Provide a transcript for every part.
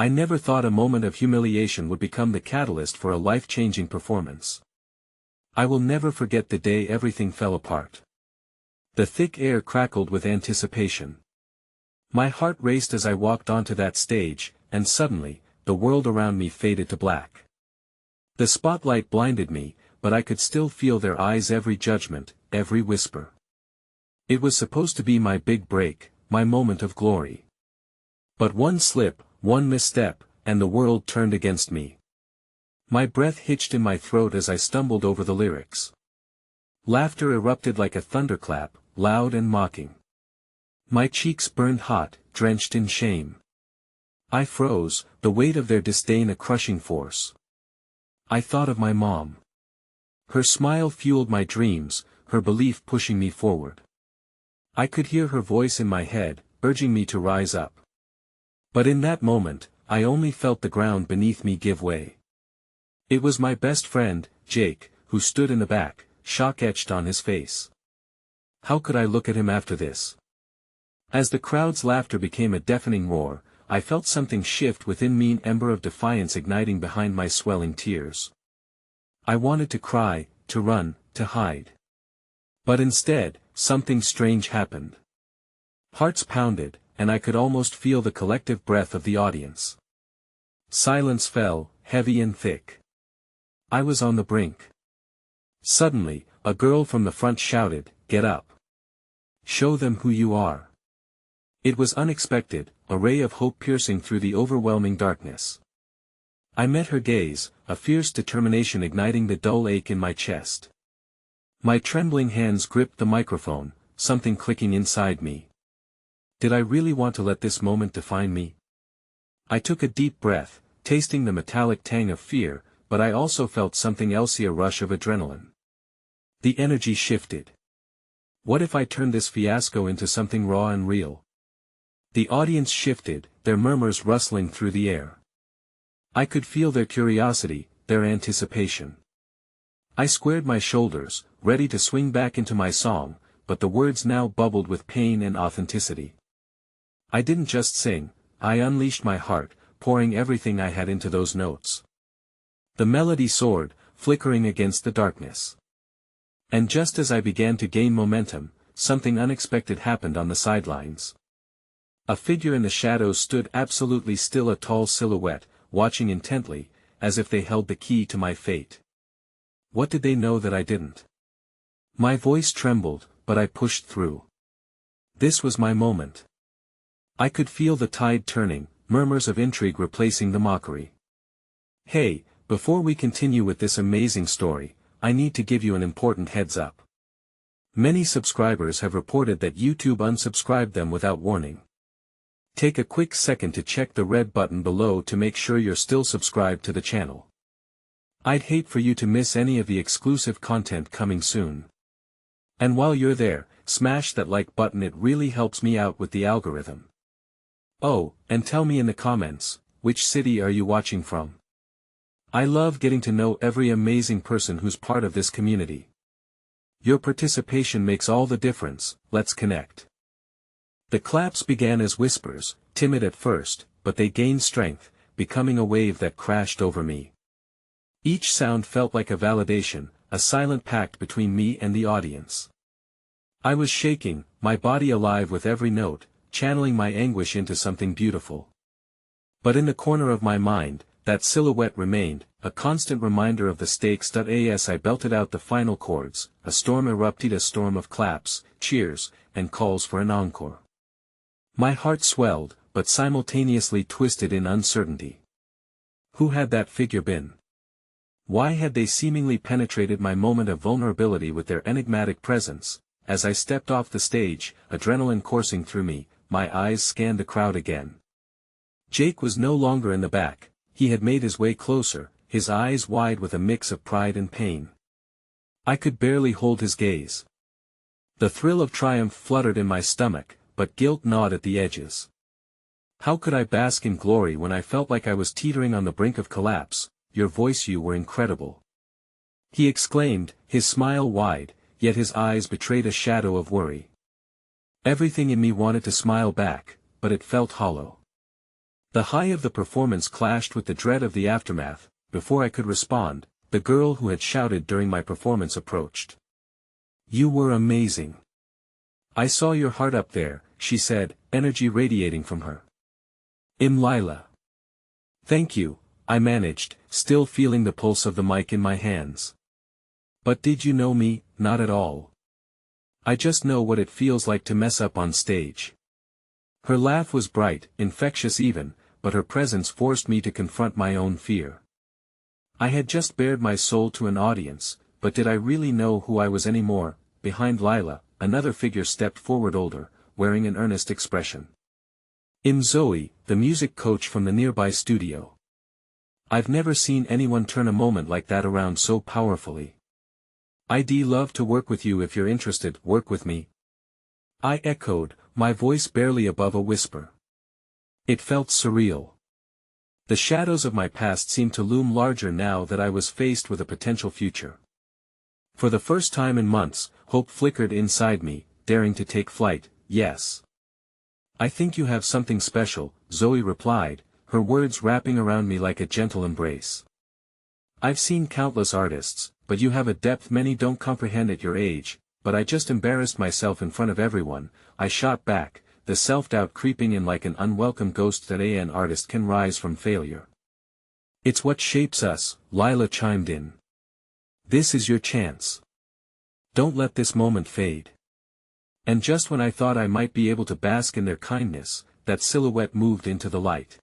I never thought a moment of humiliation would become the catalyst for a life-changing performance. I will never forget the day everything fell apart. The thick air crackled with anticipation. My heart raced as I walked onto that stage, and suddenly, the world around me faded to black. The spotlight blinded me, but I could still feel their eyes, every judgment, every whisper. It was supposed to be my big break, my moment of glory. But one slip, one misstep, and the world turned against me. My breath hitched in my throat as I stumbled over the lyrics. Laughter erupted like a thunderclap, loud and mocking. My cheeks burned hot, drenched in shame. I froze, the weight of their disdain a crushing force. I thought of my mom. Her smile fueled my dreams, her belief pushing me forward. I could hear her voice in my head, urging me to rise up. But in that moment, I only felt the ground beneath me give way. It was my best friend, Jake, who stood in the back, shock etched on his face. How could I look at him after this? As the crowd's laughter became a deafening roar, I felt something shift within me, an ember of defiance igniting behind my swelling tears. I wanted to cry, to run, to hide. But instead, something strange happened. Hearts pounded, and I could almost feel the collective breath of the audience. Silence fell, heavy and thick. I was on the brink. Suddenly, a girl from the front shouted, "Get up! Show them who you are!" It was unexpected, a ray of hope piercing through the overwhelming darkness. I met her gaze, a fierce determination igniting the dull ache in my chest. My trembling hands gripped the microphone, something clicking inside me. Did I really want to let this moment define me? I took a deep breath, tasting the metallic tang of fear, but I also felt something else, a rush of adrenaline. The energy shifted. What if I turned this fiasco into something raw and real? The audience shifted, their murmurs rustling through the air. I could feel their curiosity, their anticipation. I squared my shoulders, ready to swing back into my song, but the words now bubbled with pain and authenticity. I didn't just sing, I unleashed my heart, pouring everything I had into those notes. The melody soared, flickering against the darkness. And just as I began to gain momentum, something unexpected happened on the sidelines. A figure in the shadows stood absolutely still, a tall silhouette, watching intently, as if they held the key to my fate. What did they know that I didn't? My voice trembled, but I pushed through. This was my moment. I could feel the tide turning, murmurs of intrigue replacing the mockery. Hey, before we continue with this amazing story, I need to give you an important heads up. Many subscribers have reported that YouTube unsubscribed them without warning. Take a quick second to check the red button below to make sure you're still subscribed to the channel. I'd hate for you to miss any of the exclusive content coming soon. And while you're there, smash that like button, it really helps me out with the algorithm. Oh, and tell me in the comments, which city are you watching from? I love getting to know every amazing person who's part of this community. Your participation makes all the difference, let's connect. The claps began as whispers, timid at first, but they gained strength, becoming a wave that crashed over me. Each sound felt like a validation, a silent pact between me and the audience. I was shaking, my body alive with every note, channeling my anguish into something beautiful. But in the corner of my mind, that silhouette remained, a constant reminder of the stakes. As I belted out the final chords, a storm erupted, a storm of claps, cheers, and calls for an encore. My heart swelled, but simultaneously twisted in uncertainty. Who had that figure been? Why had they seemingly penetrated my moment of vulnerability with their enigmatic presence? As I stepped off the stage, adrenaline coursing through me, my eyes scanned the crowd again. Jake was no longer in the back, he had made his way closer, his eyes wide with a mix of pride and pain. I could barely hold his gaze. The thrill of triumph fluttered in my stomach, but guilt gnawed at the edges. How could I bask in glory when I felt like I was teetering on the brink of collapse? Your voice, you were incredible. He exclaimed, his smile wide, yet his eyes betrayed a shadow of worry. Everything in me wanted to smile back, but it felt hollow. The high of the performance clashed with the dread of the aftermath. Before I could respond, the girl who had shouted during my performance approached. "You were amazing. I saw your heart up there," she said, energy radiating from her. "Lila." "Thank you," I managed, still feeling the pulse of the mic in my hands. "But did you know me?" "Not at all. I just know what it feels like to mess up on stage." Her laugh was bright, infectious even, but her presence forced me to confront my own fear. I had just bared my soul to an audience, but did I really know who I was anymore? Behind Lila, another figure stepped forward, older, wearing an earnest expression. Zoe, the music coach from the nearby studio. I've never seen anyone turn a moment like that around so powerfully. "I'd love to work with you if you're interested." "Work with me?" I echoed, my voice barely above a whisper. It felt surreal. The shadows of my past seemed to loom larger now that I was faced with a potential future. For the first time in months, hope flickered inside me, daring to take flight. "Yes. I think you have something special," Zoe replied, her words wrapping around me like a gentle embrace. "I've seen countless artists, but you have a depth many don't comprehend at your age." "But I just embarrassed myself in front of everyone," I shot back, the self-doubt creeping in like an unwelcome ghost. "That an artist can rise from failure. It's what shapes us," Lila chimed in. "This is your chance. Don't let this moment fade." And just when I thought I might be able to bask in their kindness, that silhouette moved into the light.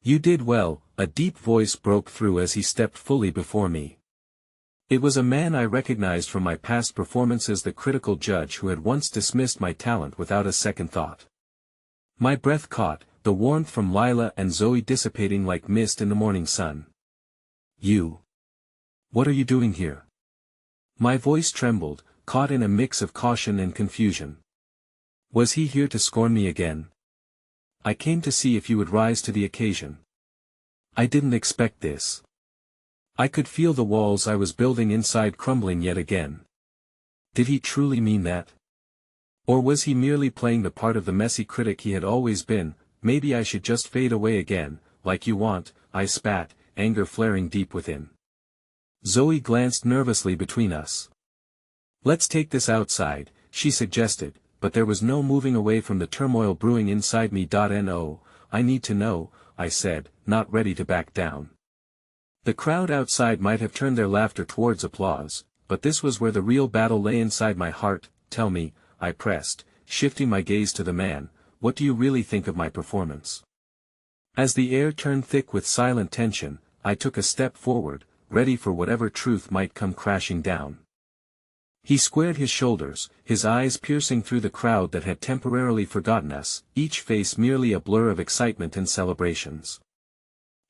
"You did well," a deep voice broke through as he stepped fully before me. It was a man I recognized from my past performances, the critical judge who had once dismissed my talent without a second thought. My breath caught, the warmth from Lila and Zoe dissipating like mist in the morning sun. "You. What are you doing here?" My voice trembled, caught in a mix of caution and confusion. Was he here to scorn me again? "I came to see if you would rise to the occasion." I didn't expect this. I could feel the walls I was building inside crumbling yet again. Did he truly mean that? Or was he merely playing the part of the messy critic he had always been? "Maybe I should just fade away again, like you want," I spat, anger flaring deep within. Zoe glanced nervously between us. "Let's take this outside," she suggested, but there was no moving away from the turmoil brewing inside me. "No, I need to know," I said, not ready to back down. The crowd outside might have turned their laughter towards applause, but this was where the real battle lay inside my heart. "Tell me," I pressed, shifting my gaze to the man, "what do you really think of my performance?" As the air turned thick with silent tension, I took a step forward, ready for whatever truth might come crashing down. He squared his shoulders, his eyes piercing through the crowd that had temporarily forgotten us, each face merely a blur of excitement and celebrations.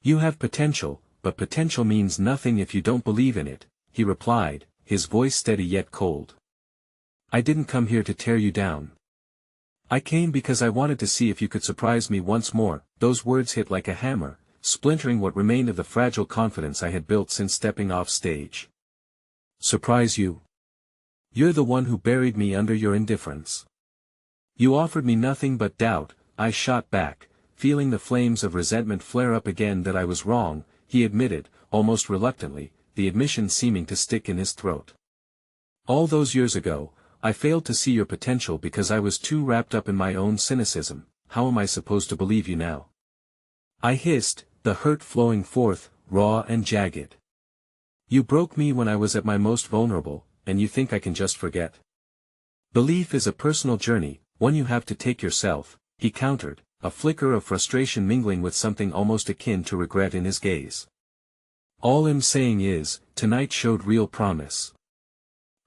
"You have potential, but potential means nothing if you don't believe in it," he replied, his voice steady yet cold. "I didn't come here to tear you down. I came because I wanted to see if you could surprise me once more." Those words hit like a hammer, splintering what remained of the fragile confidence I had built since stepping off stage. "Surprise you? You're the one who buried me under your indifference. You offered me nothing but doubt," I shot back, feeling the flames of resentment flare up again. "That I was wrong," he admitted, almost reluctantly, the admission seeming to stick in his throat. "All those years ago, I failed to see your potential because I was too wrapped up in my own cynicism. How am I supposed to believe you now?" I hissed, the hurt flowing forth, raw and jagged. "You broke me when I was at my most vulnerable, and you think I can just forget?" "Belief is a personal journey, one you have to take yourself," he countered, a flicker of frustration mingling with something almost akin to regret in his gaze. "All I'm saying is, tonight showed real promise.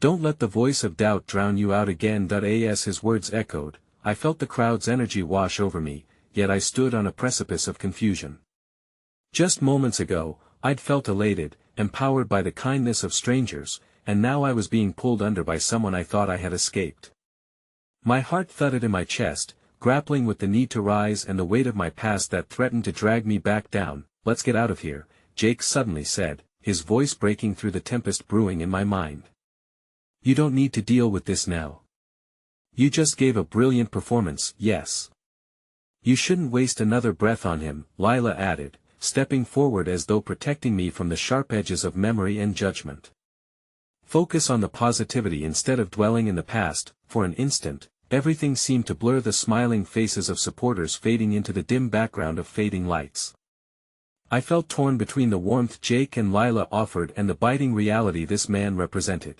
Don't let the voice of doubt drown you out again." As his words echoed, I felt the crowd's energy wash over me, yet I stood on a precipice of confusion. Just moments ago, I'd felt elated, empowered by the kindness of strangers, and now I was being pulled under by someone I thought I had escaped. My heart thudded in my chest, grappling with the need to rise and the weight of my past that threatened to drag me back down. "Let's get out of here," Jake suddenly said, his voice breaking through the tempest brewing in my mind. "You don't need to deal with this now. You just gave a brilliant performance." "Yes. You shouldn't waste another breath on him, Lila added, stepping forward as though protecting me from the sharp edges of memory and judgment. Focus on the positivity instead of dwelling in the past. For an instant, everything seemed to blur, the smiling faces of supporters fading into the dim background of fading lights. I felt torn between the warmth Jake and Lila offered and the biting reality this man represented.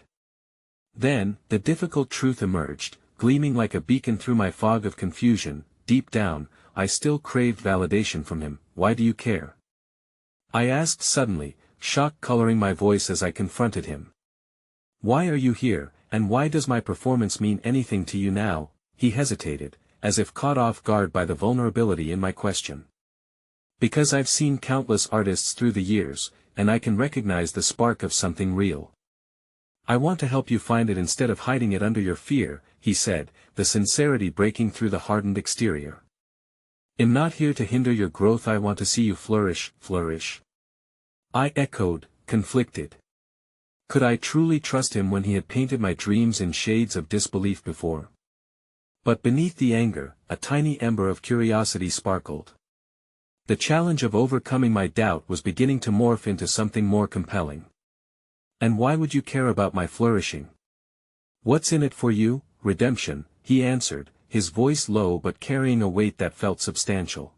Then, the difficult truth emerged, gleaming like a beacon through my fog of confusion. Deep down, I still craved validation from him. Why do you care? I asked suddenly, shock coloring my voice as I confronted him. Why are you here, and why does my performance mean anything to you now? He hesitated, as if caught off guard by the vulnerability in my question. Because I've seen countless artists through the years, and I can recognize the spark of something real. I want to help you find it instead of hiding it under your fear, he said, the sincerity breaking through the hardened exterior. I'm not here to hinder your growth, I want to see you flourish. I echoed, conflicted. Could I truly trust him when he had painted my dreams in shades of disbelief before? But beneath the anger, a tiny ember of curiosity sparkled. The challenge of overcoming my doubt was beginning to morph into something more compelling. And why would you care about my flourishing? What's in it for you? Redemption, he answered, his voice low but carrying a weight that felt substantial.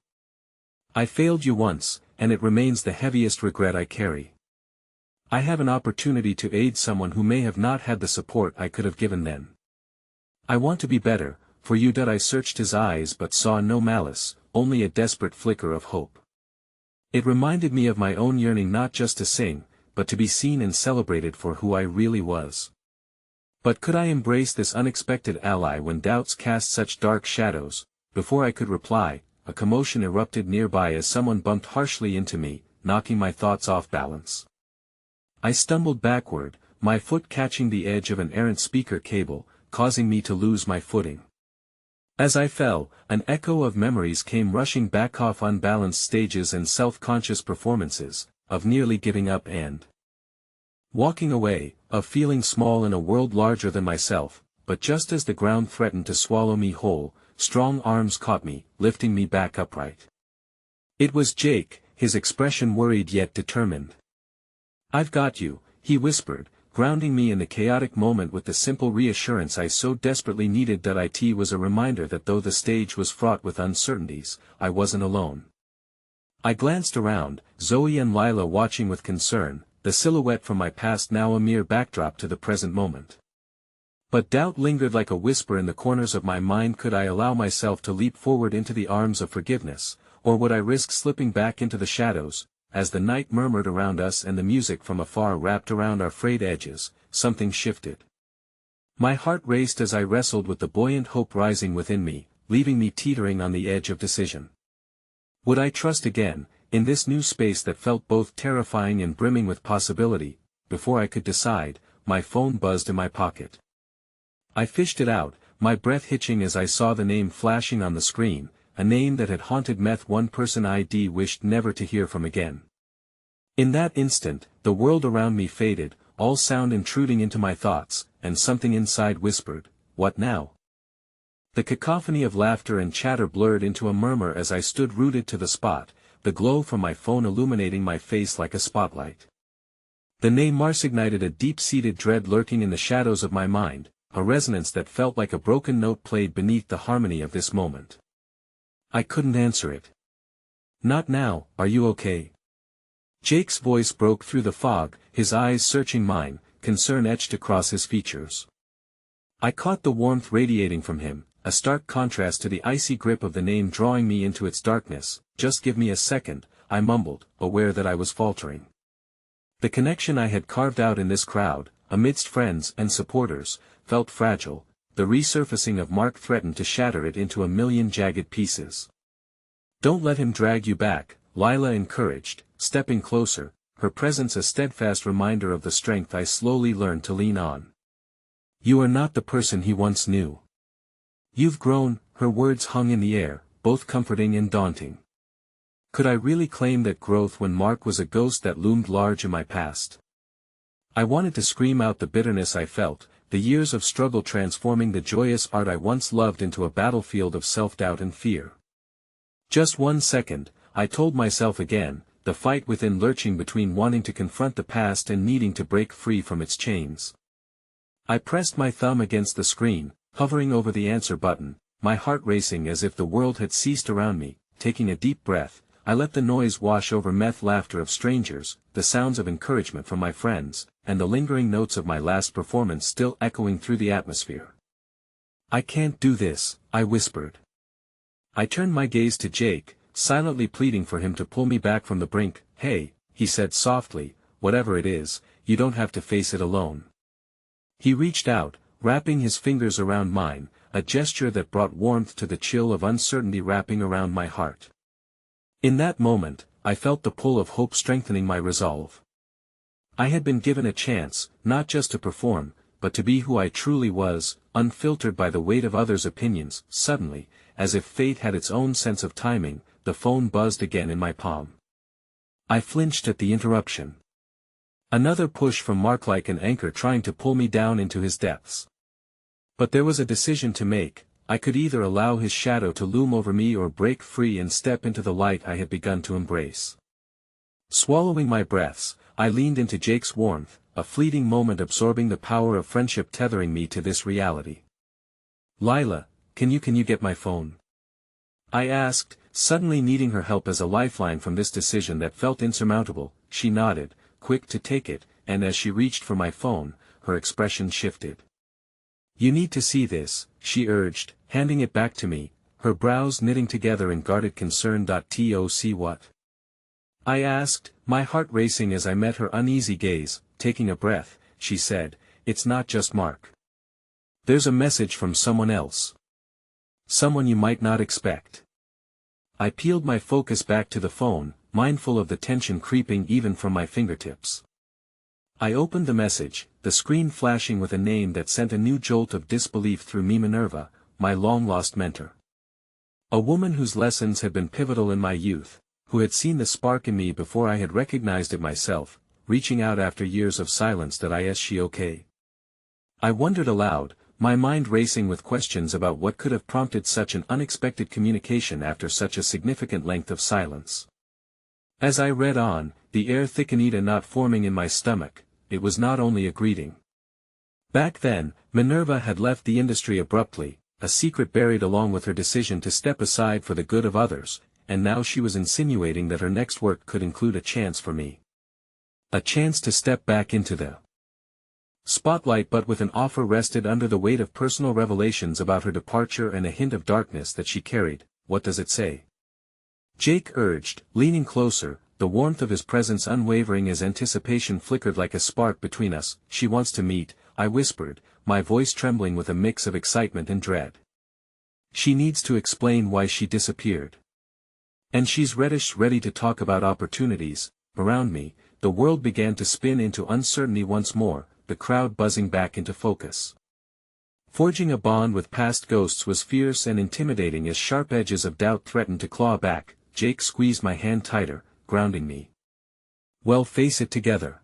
I failed you once, and it remains the heaviest regret I carry. I have an opportunity to aid someone who may have not had the support I could have given then. I want to be better, for you. I searched his eyes but saw no malice, only a desperate flicker of hope. It reminded me of my own yearning not just to sing, but to be seen and celebrated for who I really was. But could I embrace this unexpected ally when doubts cast such dark shadows? Before I could reply, a commotion erupted nearby as someone bumped harshly into me, knocking my thoughts off balance. I stumbled backward, my foot catching the edge of an errant speaker cable, causing me to lose my footing. As I fell, an echo of memories came rushing back off unbalanced stages and self-conscious performances, of nearly giving up and walking away, of feeling small in a world larger than myself. But just as the ground threatened to swallow me whole, strong arms caught me, lifting me back upright. It was Jake, his expression worried yet determined. I've got you, he whispered, grounding me in the chaotic moment with the simple reassurance I so desperately needed. It was a reminder that though the stage was fraught with uncertainties, I wasn't alone. I glanced around, Zoe and Lila watching with concern, the silhouette from my past now a mere backdrop to the present moment. But doubt lingered like a whisper in the corners of my mind. Could I allow myself to leap forward into the arms of forgiveness, or would I risk slipping back into the shadows? As the night murmured around us and the music from afar wrapped around our frayed edges, something shifted. My heart raced as I wrestled with the buoyant hope rising within me, leaving me teetering on the edge of decision. Would I trust again, in this new space that felt both terrifying and brimming with possibility? Before I could decide, my phone buzzed in my pocket. I fished it out, my breath hitching as I saw the name flashing on the screen, a name that had haunted Meth, one person I'd wished never to hear from again. In that instant, the world around me faded, all sound intruding into my thoughts, and something inside whispered, "What now?" The cacophony of laughter and chatter blurred into a murmur as I stood rooted to the spot, the glow from my phone illuminating my face like a spotlight. The name Mars ignited a deep-seated dread lurking in the shadows of my mind, a resonance that felt like a broken note played beneath the harmony of this moment. I couldn't answer it. Not now. Are you okay? Jake's voice broke through the fog, his eyes searching mine, concern etched across his features. I caught the warmth radiating from him, a stark contrast to the icy grip of the name drawing me into its darkness. Just give me a second, I mumbled, aware that I was faltering. The connection I had carved out in this crowd, amidst friends and supporters, felt fragile. The resurfacing of Mark threatened to shatter it into a million jagged pieces. Don't let him drag you back, Lila encouraged, stepping closer, her presence a steadfast reminder of the strength I slowly learned to lean on. You are not the person he once knew. You've grown. Her words hung in the air, both comforting and daunting. Could I really claim that growth when Mark was a ghost that loomed large in my past? I wanted to scream out the bitterness I felt, the years of struggle transforming the joyous art I once loved into a battlefield of self-doubt and fear. Just 1 second, I told myself again, the fight within lurching between wanting to confront the past and needing to break free from its chains. I pressed my thumb against the screen, hovering over the answer button, my heart racing as if the world had ceased around me. Taking a deep breath, I let the noise wash over meth laughter of strangers, the sounds of encouragement from my friends, and the lingering notes of my last performance still echoing through the atmosphere. "I can't do this," I whispered. I turned my gaze to Jake, silently pleading for him to pull me back from the brink. "Hey," he said softly, "whatever it is, you don't have to face it alone." He reached out, wrapping his fingers around mine, a gesture that brought warmth to the chill of uncertainty wrapping around my heart. In that moment, I felt the pull of hope strengthening my resolve. I had been given a chance, not just to perform, but to be who I truly was, unfiltered by the weight of others' opinions. Suddenly, as if fate had its own sense of timing, the phone buzzed again in my palm. I flinched at the interruption. Another push from Mark, like an anchor trying to pull me down into his depths. But there was a decision to make. I could either allow his shadow to loom over me or break free and step into the light I had begun to embrace. Swallowing my breaths, I leaned into Jake's warmth, a fleeting moment absorbing the power of friendship tethering me to this reality. "Lila, can you get my phone?" I asked, suddenly needing her help as a lifeline from this decision that felt insurmountable. She nodded, quick to take it, and as she reached for my phone, her expression shifted. "You need to see this," she urged, handing it back to me, her brows knitting together in guarded concern. "To see what?" I asked, my heart racing as I met her uneasy gaze. Taking a breath, she said, "It's not just Mark. There's a message from someone else. Someone you might not expect." I peeled my focus back to the phone, mindful of the tension creeping even from my fingertips. I opened the message, the screen flashing with a name that sent a new jolt of disbelief through me. Minerva, my long-lost mentor. A woman whose lessons had been pivotal in my youth, who had seen the spark in me before I had recognized it myself, reaching out after years of silence. "Is she okay?" I wondered aloud, my mind racing with questions about what could have prompted such an unexpected communication after such a significant length of silence. As I read on, the air thickened, a knot forming in my stomach. It was not only a greeting. Back then, Minerva had left the industry abruptly, a secret buried along with her decision to step aside for the good of others, and now she was insinuating that her next work could include a chance for me. A chance to step back into the spotlight, but with an offer rested under the weight of personal revelations about her departure and a hint of darkness that she carried. "What does it say?" Jake urged, leaning closer, the warmth of his presence unwavering as anticipation flickered like a spark between us. "She wants to meet," I whispered, my voice trembling with a mix of excitement and dread. "She needs to explain why she disappeared. And she's ready to talk about opportunities." Around me, the world began to spin into uncertainty once more, the crowd buzzing back into focus. Forging a bond with past ghosts was fierce and intimidating as sharp edges of doubt threatened to claw back. Jake squeezed my hand tighter, grounding me. "Well, face it together.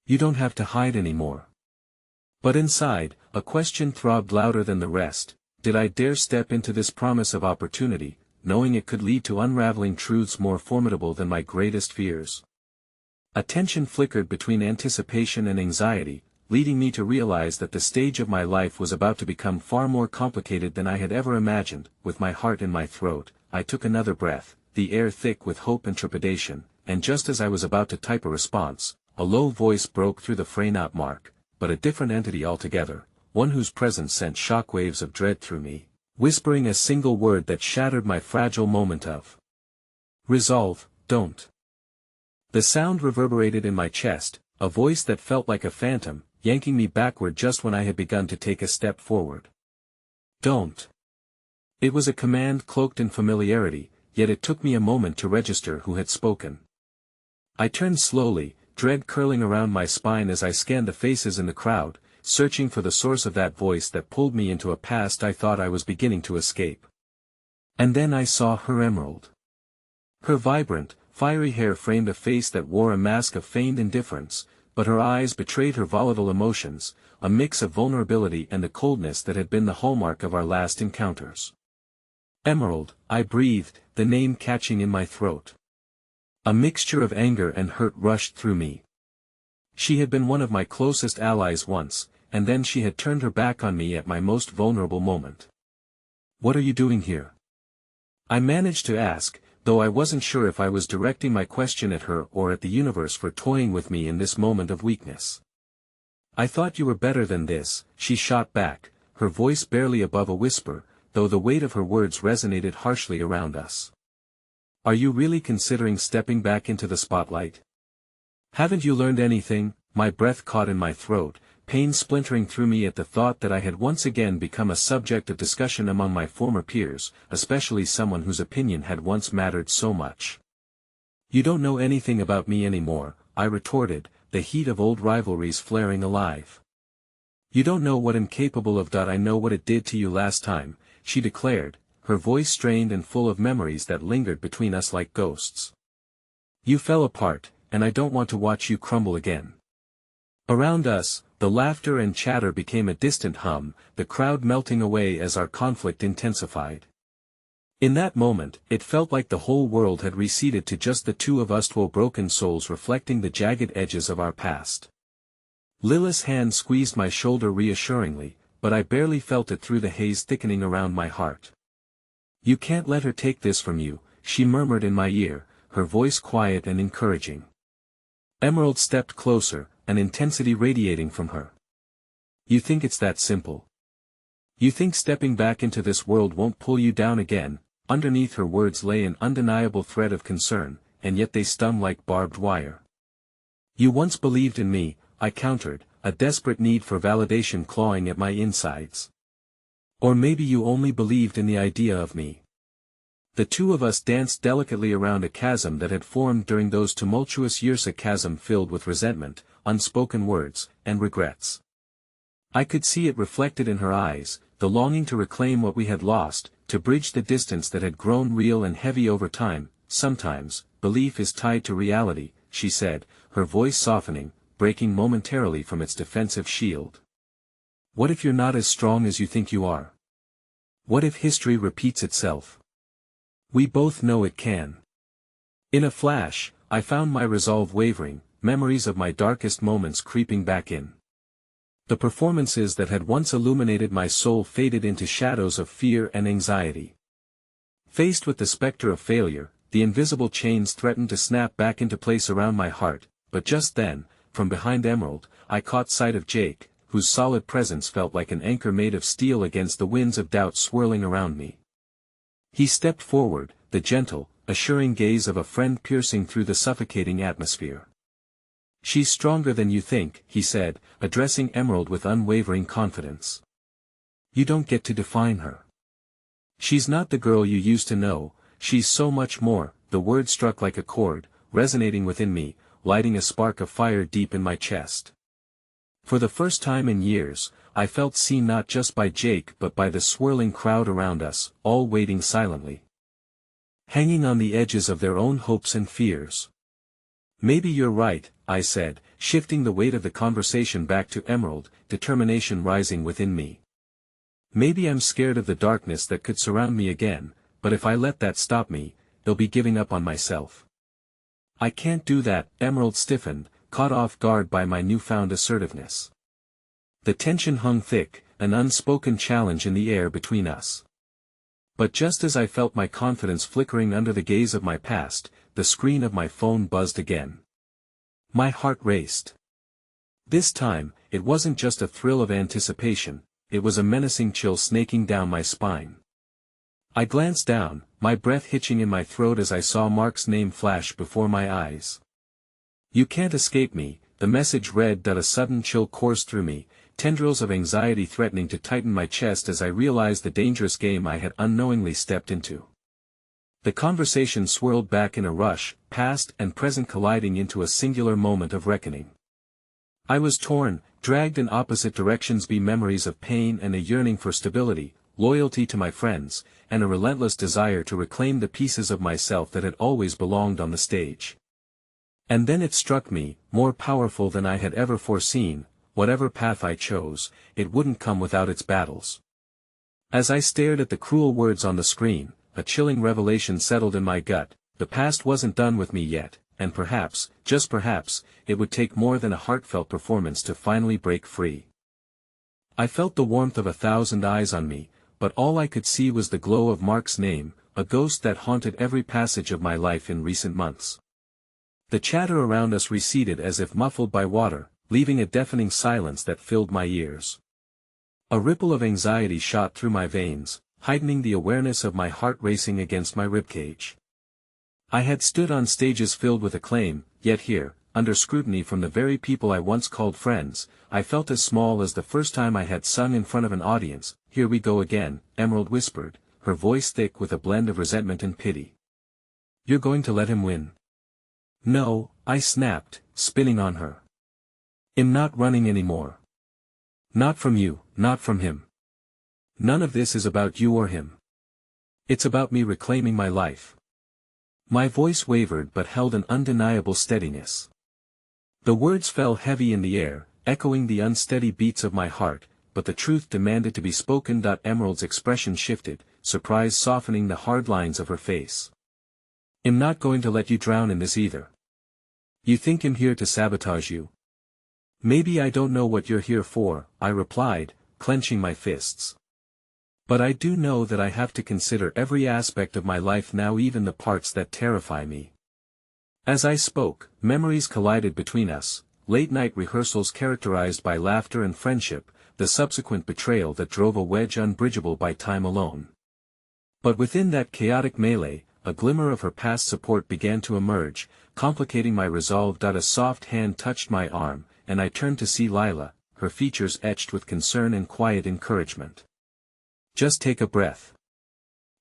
You don't have to hide anymore." But inside, a question throbbed louder than the rest. Did I dare step into this promise of opportunity, knowing it could lead to unraveling truths more formidable than my greatest fears? A tension flickered between anticipation and anxiety, leading me to realize that the stage of my life was about to become far more complicated than I had ever imagined. With my heart in my throat, I took another breath, the air thick with hope and trepidation, and just as I was about to type a response, a low voice broke through the fray. "Not Mark, but a different entity altogether, one whose presence sent shockwaves of dread through me, whispering a single word that shattered my fragile moment of resolve: don't." The sound reverberated in my chest, a voice that felt like a phantom, yanking me backward just when I had begun to take a step forward. "Don't." It was a command cloaked in familiarity, yet it took me a moment to register who had spoken. I turned slowly, dread curling around my spine as I scanned the faces in the crowd, searching for the source of that voice that pulled me into a past I thought I was beginning to escape. And then I saw her. Emerald. Her vibrant, fiery hair framed a face that wore a mask of feigned indifference, but her eyes betrayed her volatile emotions, a mix of vulnerability and the coldness that had been the hallmark of our last encounters. "Emerald," I breathed, the name catching in my throat. A mixture of anger and hurt rushed through me. She had been one of my closest allies once, and then she had turned her back on me at my most vulnerable moment. "What are you doing here?" I managed to ask, though I wasn't sure if I was directing my question at her or at the universe for toying with me in this moment of weakness. "I thought you were better than this," she shot back, her voice barely above a whisper, though the weight of her words resonated harshly around us. "Are you really considering stepping back into the spotlight? Haven't you learned anything?" My breath caught in my throat, pain splintering through me at the thought that I had once again become a subject of discussion among my former peers, especially someone whose opinion had once mattered so much. "You don't know anything about me anymore," I retorted, the heat of old rivalries flaring alive. "You don't know what I'm capable of. I know what it did to you last time," she declared, her voice strained and full of memories that lingered between us like ghosts. "You fell apart, and I don't want to watch you crumble again." Around us, the laughter and chatter became a distant hum, the crowd melting away as our conflict intensified. In that moment, it felt like the whole world had receded to just the two of us, two broken souls reflecting the jagged edges of our past. Lilith's hand squeezed my shoulder reassuringly, but I barely felt it through the haze thickening around my heart. "You can't let her take this from you," she murmured in my ear, her voice quiet and encouraging. Emerald stepped closer, an intensity radiating from her. "You think it's that simple? You think stepping back into this world won't pull you down again?" Underneath her words lay an undeniable thread of concern, and yet they stung like barbed wire. "You once believed in me," I countered, a desperate need for validation clawing at my insides. "Or maybe you only believed in the idea of me." The two of us danced delicately around a chasm that had formed during those tumultuous years, a chasm filled with resentment, unspoken words, and regrets. I could see it reflected in her eyes, the longing to reclaim what we had lost, to bridge the distance that had grown real and heavy over time. "Sometimes, belief is tied to reality," she said, her voice softening, breaking momentarily from its defensive shield. "What if you're not as strong as you think you are? What if history repeats itself? We both know it can." In a flash, I found my resolve wavering, memories of my darkest moments creeping back in. The performances that had once illuminated my soul faded into shadows of fear and anxiety. Faced with the specter of failure, the invisible chains threatened to snap back into place around my heart, but just then, from behind Emerald, I caught sight of Jake, whose solid presence felt like an anchor made of steel against the winds of doubt swirling around me. He stepped forward, the gentle, assuring gaze of a friend piercing through the suffocating atmosphere. "She's stronger than you think," he said, addressing Emerald with unwavering confidence. "You don't get to define her. She's not the girl you used to know, she's so much more." The word struck like a chord, resonating within me, lighting a spark of fire deep in my chest. For the first time in years, I felt seen not just by Jake but by the swirling crowd around us, all waiting silently, hanging on the edges of their own hopes and fears. "Maybe you're right," I said, shifting the weight of the conversation back to Emerald, determination rising within me. "Maybe I'm scared of the darkness that could surround me again, but if I let that stop me, they'll be giving up on myself." "I can't do that," Emerald stiffened, caught off guard by my newfound assertiveness. The tension hung thick, an unspoken challenge in the air between us. But just as I felt my confidence flickering under the gaze of my past, the screen of my phone buzzed again. My heart raced. This time, it wasn't just a thrill of anticipation, it was a menacing chill snaking down my spine. I glanced down, my breath hitching in my throat as I saw Mark's name flash before my eyes. "You can't escape me," the message read. A sudden chill coursed through me, tendrils of anxiety threatening to tighten my chest as I realized the dangerous game I had unknowingly stepped into. The conversation swirled back in a rush, past and present colliding into a singular moment of reckoning. I was torn, dragged in opposite directions by memories of pain and a yearning for stability, loyalty to my friends, and a relentless desire to reclaim the pieces of myself that had always belonged on the stage. And then it struck me, more powerful than I had ever foreseen, whatever path I chose, it wouldn't come without its battles. As I stared at the cruel words on the screen, a chilling revelation settled in my gut: the past wasn't done with me yet, and perhaps, just perhaps, it would take more than a heartfelt performance to finally break free. I felt the warmth of 1,000 eyes on me, but all I could see was the glow of Mark's name, a ghost that haunted every passage of my life in recent months. The chatter around us receded as if muffled by water, leaving a deafening silence that filled my ears. A ripple of anxiety shot through my veins, heightening the awareness of my heart racing against my ribcage. I had stood on stages filled with acclaim, yet here, under scrutiny from the very people I once called friends, I felt as small as the first time I had sung in front of an audience. "Here we go again," Emerald whispered, her voice thick with a blend of resentment and pity. "You're going to let him win?" "No," I snapped, spinning on her. "I'm not running anymore. Not from you, not from him. None of this is about you or him. It's about me reclaiming my life." My voice wavered but held an undeniable steadiness. The words fell heavy in the air, echoing the unsteady beats of my heart, but the truth demanded to be spoken. Emerald's expression shifted, surprise softening the hard lines of her face. "I'm not going to let you drown in this either. You think I'm here to sabotage you? Maybe I don't know what you're here for," I replied, clenching my fists. "But I do know that I have to consider every aspect of my life now, even the parts that terrify me." As I spoke, memories collided between us, late-night rehearsals characterized by laughter and friendship, the subsequent betrayal that drove a wedge unbridgeable by time alone. But within that chaotic melee, a glimmer of her past support began to emerge, complicating my resolve. A soft hand touched my arm, and I turned to see Lila, her features etched with concern and quiet encouragement. "Just take a breath.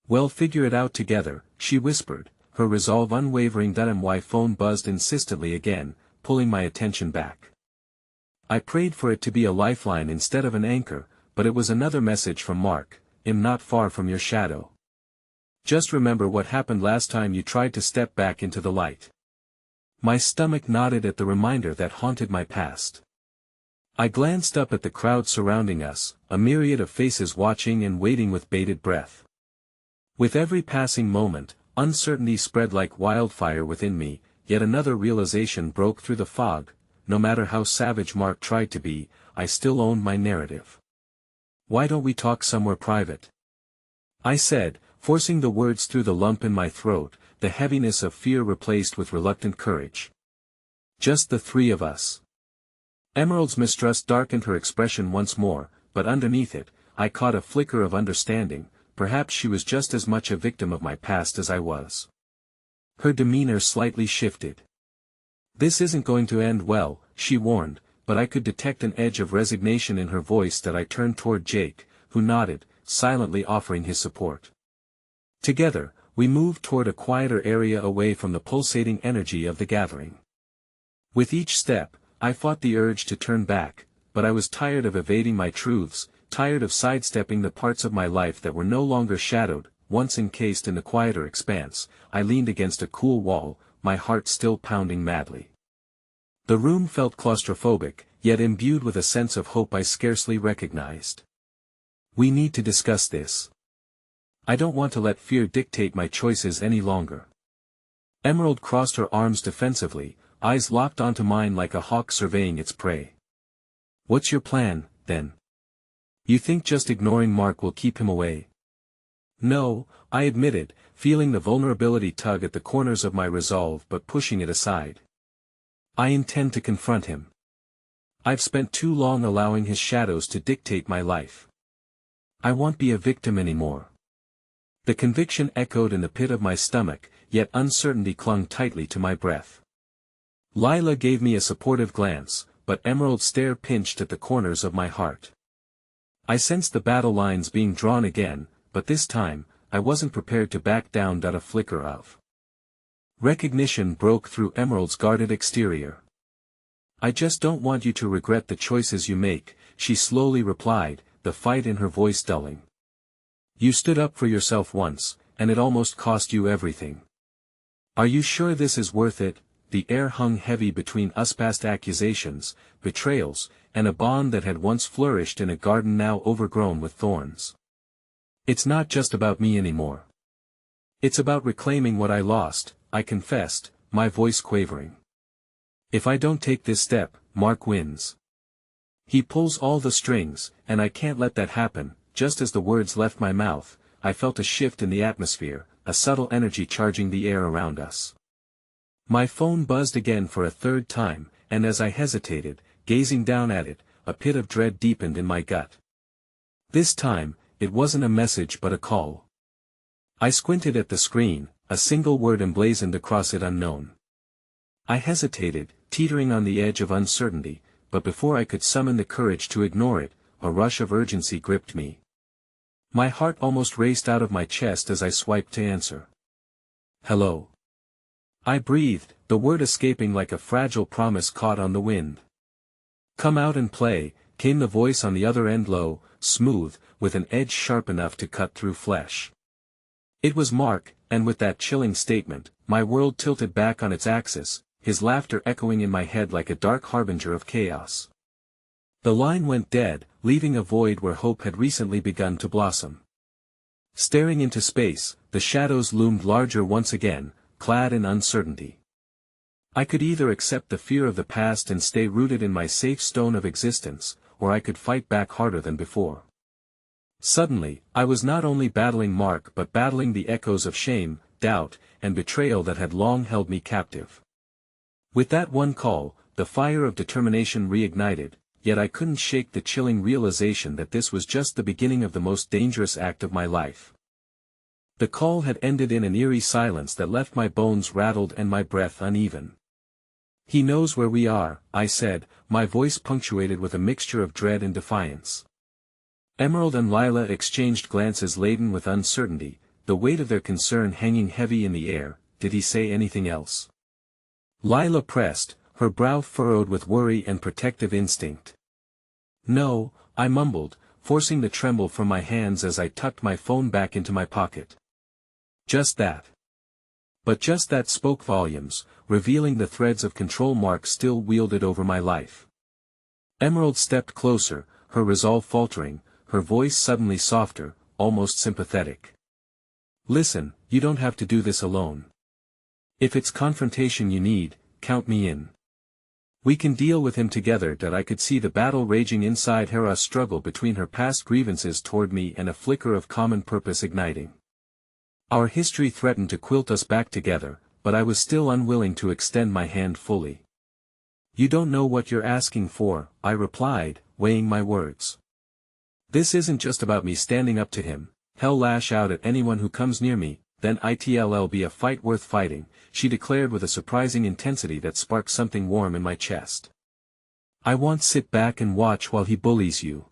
We'll figure it out together," she whispered, her resolve unwavering. My phone buzzed insistently again, pulling my attention back. I prayed for it to be a lifeline instead of an anchor, but it was another message from Mark: "I'm not far from your shadow. Just remember what happened last time you tried to step back into the light." My stomach knotted at the reminder that haunted my past. I glanced up at the crowd surrounding us, a myriad of faces watching and waiting with bated breath. With every passing moment, uncertainty spread like wildfire within me, yet another realization broke through the fog: no matter how savage Mark tried to be, I still owned my narrative. "Why don't we talk somewhere private?" I said, forcing the words through the lump in my throat, the heaviness of fear replaced with reluctant courage. "Just the three of us." Emerald's mistrust darkened her expression once more, but underneath it, I caught a flicker of understanding. Perhaps she was just as much a victim of my past as I was. Her demeanor slightly shifted. "This isn't going to end well," she warned, but I could detect an edge of resignation in her voice. I turned toward Jake, who nodded, silently offering his support. Together, we moved toward a quieter area away from the pulsating energy of the gathering. With each step, I fought the urge to turn back, but I was tired of evading my truths, tired of sidestepping the parts of my life that were no longer shadowed. Once encased in the quieter expanse, I leaned against a cool wall, my heart still pounding madly. The room felt claustrophobic, yet imbued with a sense of hope I scarcely recognized. "We need to discuss this. I don't want to let fear dictate my choices any longer." Emerald crossed her arms defensively, eyes locked onto mine like a hawk surveying its prey. "What's your plan, then? You think just ignoring Mark will keep him away?" "No," I admitted, feeling the vulnerability tug at the corners of my resolve but pushing it aside. "I intend to confront him. I've spent too long allowing his shadows to dictate my life. I won't be a victim anymore." The conviction echoed in the pit of my stomach, yet uncertainty clung tightly to my breath. Lila gave me a supportive glance, but Emerald's stare pinched at the corners of my heart. I sensed the battle lines being drawn again, but this time, I wasn't prepared to back down. A flicker of recognition broke through Emerald's guarded exterior. "I just don't want you to regret the choices you make," she slowly replied, the fight in her voice dulling. "You stood up for yourself once, and it almost cost you everything. Are you sure this is worth it?" The air hung heavy between us, past accusations, betrayals, and a bond that had once flourished in a garden now overgrown with thorns. "It's not just about me anymore. It's about reclaiming what I lost, I confessed, my voice quavering. If I don't take this step, Mark wins. He pulls all the strings, and I can't let that happen. Just as the words left my mouth, I felt a shift in the atmosphere, a subtle energy charging the air around us. My phone buzzed again for a third time, and as I hesitated, gazing down at it, a pit of dread deepened in my gut. This time, it wasn't a message but a call. I squinted at the screen, a single word emblazoned across it: unknown. I hesitated, teetering on the edge of uncertainty, but before I could summon the courage to ignore it, a rush of urgency gripped me. My heart almost raced out of my chest as I swiped to answer. Hello. I breathed, the word escaping like a fragile promise caught on the wind. Come out and play, came the voice on the other end, low, smooth, with an edge sharp enough to cut through flesh. It was Mark, and with that chilling statement, my world tilted back on its axis, his laughter echoing in my head like a dark harbinger of chaos. The line went dead, leaving a void where hope had recently begun to blossom. Staring into space, the shadows loomed larger once again, clad in uncertainty. I could either accept the fear of the past and stay rooted in my safe stone of existence, or I could fight back harder than before. Suddenly, I was not only battling Mark but battling the echoes of shame, doubt, and betrayal that had long held me captive. With that one call, the fire of determination reignited, yet I couldn't shake the chilling realization that this was just the beginning of the most dangerous act of my life. The call had ended in an eerie silence that left my bones rattled and my breath uneven. He knows where we are, I said, my voice punctuated with a mixture of dread and defiance. Emerald and Lila exchanged glances laden with uncertainty, the weight of their concern hanging heavy in the air. Did he say anything else? Lila pressed, her brow furrowed with worry and protective instinct. No, I mumbled, forcing the tremble from my hands as I tucked my phone back into my pocket. Just that. But just that spoke volumes, revealing the threads of control Mark still wielded over my life. Emerald stepped closer, her resolve faltering, her voice suddenly softer, almost sympathetic. Listen, you don't have to do this alone. If it's confrontation you need, count me in. We can deal with him together. I could see the battle raging inside her, a struggle between her past grievances toward me and a flicker of common purpose igniting. Our history threatened to quilt us back together, but I was still unwilling to extend my hand fully. You don't know what you're asking for, I replied, weighing my words. This isn't just about me standing up to him. Hell, lash out at anyone who comes near me, then it'll be a fight worth fighting, she declared with a surprising intensity that sparked something warm in my chest. I won't sit back and watch while he bullies you.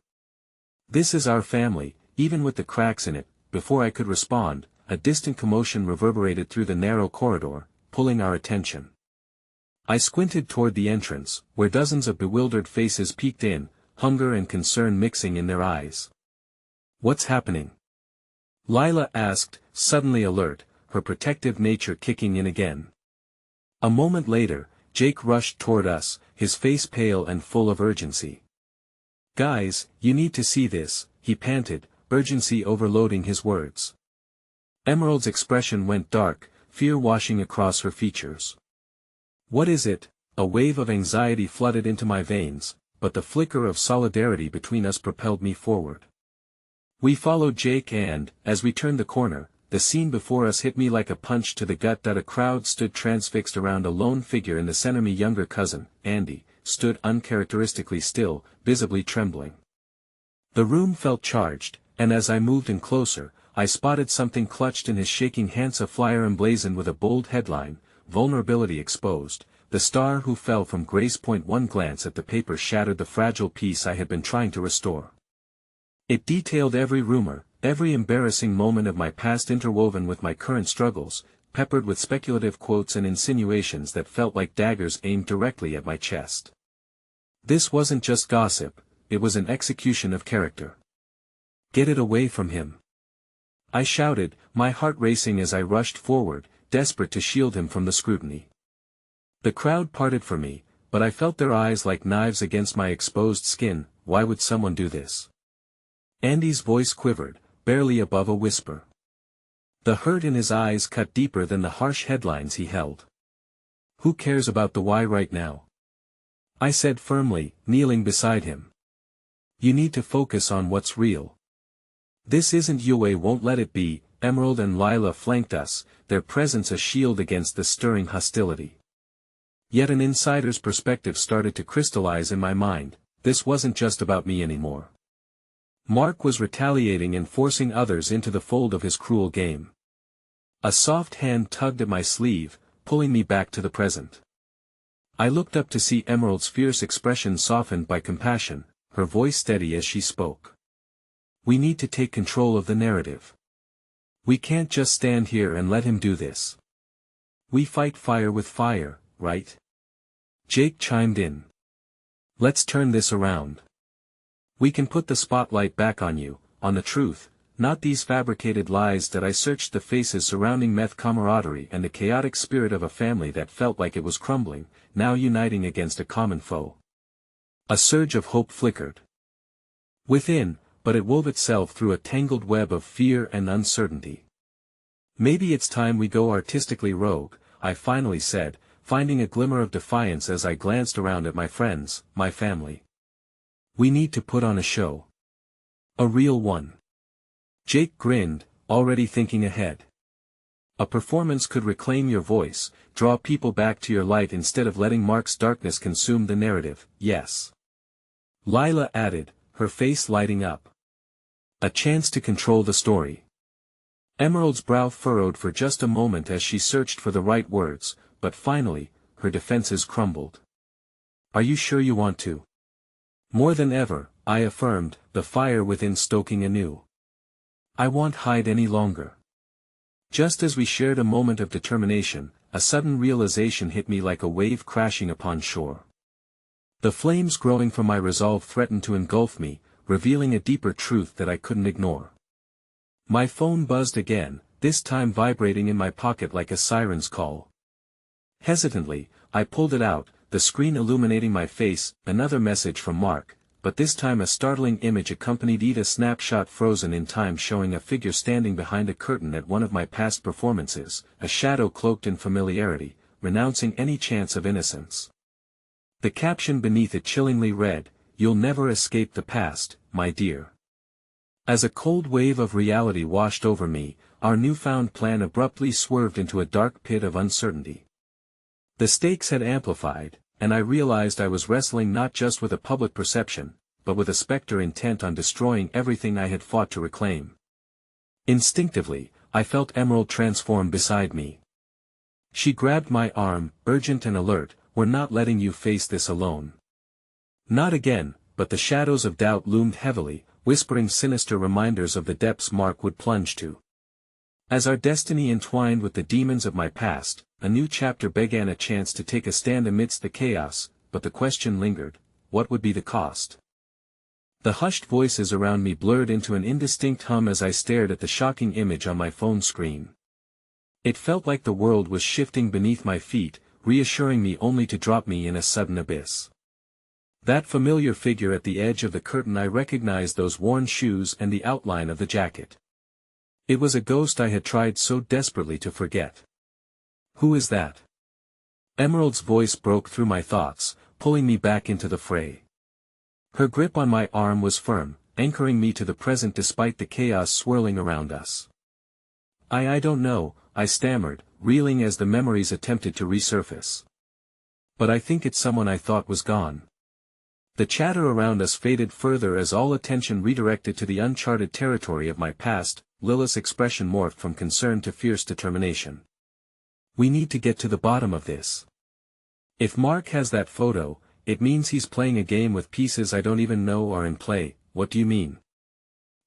This is our family, even with the cracks in it. Before I could respond, a distant commotion reverberated through the narrow corridor, pulling our attention. I squinted toward the entrance, where dozens of bewildered faces peeked in, hunger and concern mixing in their eyes. What's happening? Lila asked, suddenly alert, her protective nature kicking in again. A moment later, Jake rushed toward us, his face pale and full of urgency. Guys, you need to see this, he panted, urgency overloading his words. Emerald's expression went dark, fear washing across her features. What is it? A wave of anxiety flooded into my veins, but the flicker of solidarity between us propelled me forward. We followed Jake and, as we turned the corner, the scene before us hit me like a punch to the gut. A crowd stood transfixed around a lone figure in the center. My younger cousin, Andy, stood uncharacteristically still, visibly trembling. The room felt charged, and as I moved in closer, I spotted something clutched in his shaking hands, a flyer emblazoned with a bold headline, Vulnerability Exposed. The star who fell from Grace Point. One glance at the paper shattered the fragile peace I had been trying to restore. It detailed every rumor, every embarrassing moment of my past interwoven with my current struggles, peppered with speculative quotes and insinuations that felt like daggers aimed directly at my chest. This wasn't just gossip, it was an execution of character. Get it away from him! I shouted, my heart racing as I rushed forward, desperate to shield him from the scrutiny. The crowd parted for me, but I felt their eyes like knives against my exposed skin. Why would someone do this? Andy's voice quivered, barely above a whisper. The hurt in his eyes cut deeper than the harsh headlines he held. "Who cares about the why right now?" I said firmly, kneeling beside him. "You need to focus on what's real. This isn't Yue won't let it be." Emerald and Lila flanked us, their presence a shield against the stirring hostility. Yet an insider's perspective started to crystallize in my mind. This wasn't just about me anymore. Mark was retaliating and forcing others into the fold of his cruel game. A soft hand tugged at my sleeve, pulling me back to the present. I looked up to see Emerald's fierce expression softened by compassion, her voice steady as she spoke. "We need to take control of the narrative. We can't just stand here and let him do this. We fight fire with fire, right?" Jake chimed in. "Let's turn this around. We can put the spotlight back on you, on the truth, not these fabricated lies that I searched the faces surrounding meth camaraderie and the chaotic spirit of a family that felt like it was crumbling, now uniting against a common foe." A surge of hope flickered within, but it wove itself through a tangled web of fear and uncertainty. "Maybe it's time we go artistically rogue," I finally said, finding a glimmer of defiance as I glanced around at my friends, my family. "We need to put on a show. A real one." Jake grinned, already thinking ahead. "A performance could reclaim your voice, draw people back to your light instead of letting Mark's darkness consume the narrative, yes." Lila added, her face lighting up. "A chance to control the story." Emerald's brow furrowed for just a moment as she searched for the right words, but finally, her defenses crumbled. "Are you sure you want to?" "More than ever," I affirmed, the fire within stoking anew. "I won't hide any longer." Just as we shared a moment of determination, a sudden realization hit me like a wave crashing upon shore. The flames growing from my resolve threatened to engulf me, revealing a deeper truth that I couldn't ignore. My phone buzzed again, this time vibrating in my pocket like a siren's call. Hesitantly, I pulled it out, the screen illuminating my face, another message from Mark, but this time a startling image accompanied it, a snapshot frozen in time showing a figure standing behind a curtain at one of my past performances, a shadow cloaked in familiarity, renouncing any chance of innocence. The caption beneath it chillingly read, "You'll never escape the past, my dear." As a cold wave of reality washed over me, our newfound plan abruptly swerved into a dark pit of uncertainty. The stakes had amplified, and I realized I was wrestling not just with a public perception, but with a specter intent on destroying everything I had fought to reclaim. Instinctively, I felt Emerald transform beside me. She grabbed my arm, urgent and alert, "We're not letting you face this alone." Not again, but the shadows of doubt loomed heavily, whispering sinister reminders of the depths Mark would plunge to. As our destiny entwined with the demons of my past, a new chapter began, a chance to take a stand amidst the chaos, but the question lingered, what would be the cost? The hushed voices around me blurred into an indistinct hum as I stared at the shocking image on my phone screen. It felt like the world was shifting beneath my feet, reassuring me only to drop me in a sudden abyss. That familiar figure at the edge of the curtain, I recognized those worn shoes and the outline of the jacket. It was a ghost I had tried so desperately to forget. "Who is that?" Emerald's voice broke through my thoughts, pulling me back into the fray. Her grip on my arm was firm, anchoring me to the present despite the chaos swirling around us. I don't know," I stammered, reeling as the memories attempted to resurface. "But I think it's someone I thought was gone." The chatter around us faded further as all attention redirected to the uncharted territory of my past. Lila's expression morphed from concern to fierce determination. "We need to get to the bottom of this. If Mark has that photo, it means he's playing a game with pieces I don't even know are in play." "What do you mean?"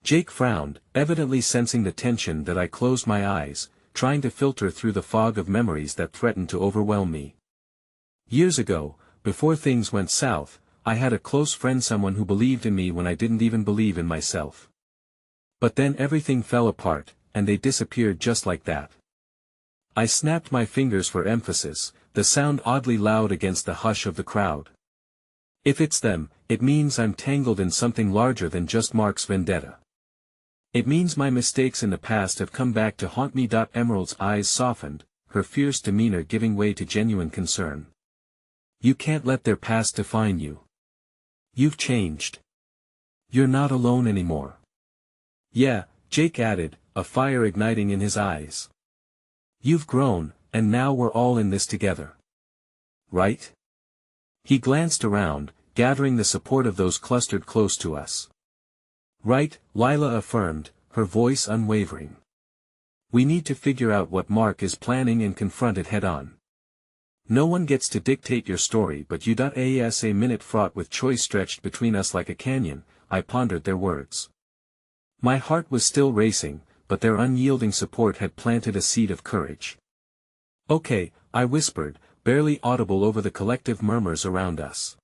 Jake frowned, evidently sensing the tension that I closed my eyes, trying to filter through the fog of memories that threatened to overwhelm me. Years ago, before things went south, I had a close friend, someone who believed in me when I didn't even believe in myself. But then everything fell apart, and they disappeared just like that. I snapped my fingers for emphasis, the sound oddly loud against the hush of the crowd. "If it's them, it means I'm tangled in something larger than just Mark's vendetta." It means my mistakes in the past have come back to haunt me. Emerald's eyes softened, her fierce demeanor giving way to genuine concern. You can't let their past define you. You've changed. You're not alone anymore. Yeah, Jake added, a fire igniting in his eyes. You've grown, and now we're all in this together. Right? He glanced around, gathering the support of those clustered close to us. Right, Lila affirmed, her voice unwavering. We need to figure out what Mark is planning and confront it head-on. No one gets to dictate your story but you. As a minute fraught with choice stretched between us like a canyon, I pondered their words. My heart was still racing, but their unyielding support had planted a seed of courage. Okay, I whispered, barely audible over the collective murmurs around us.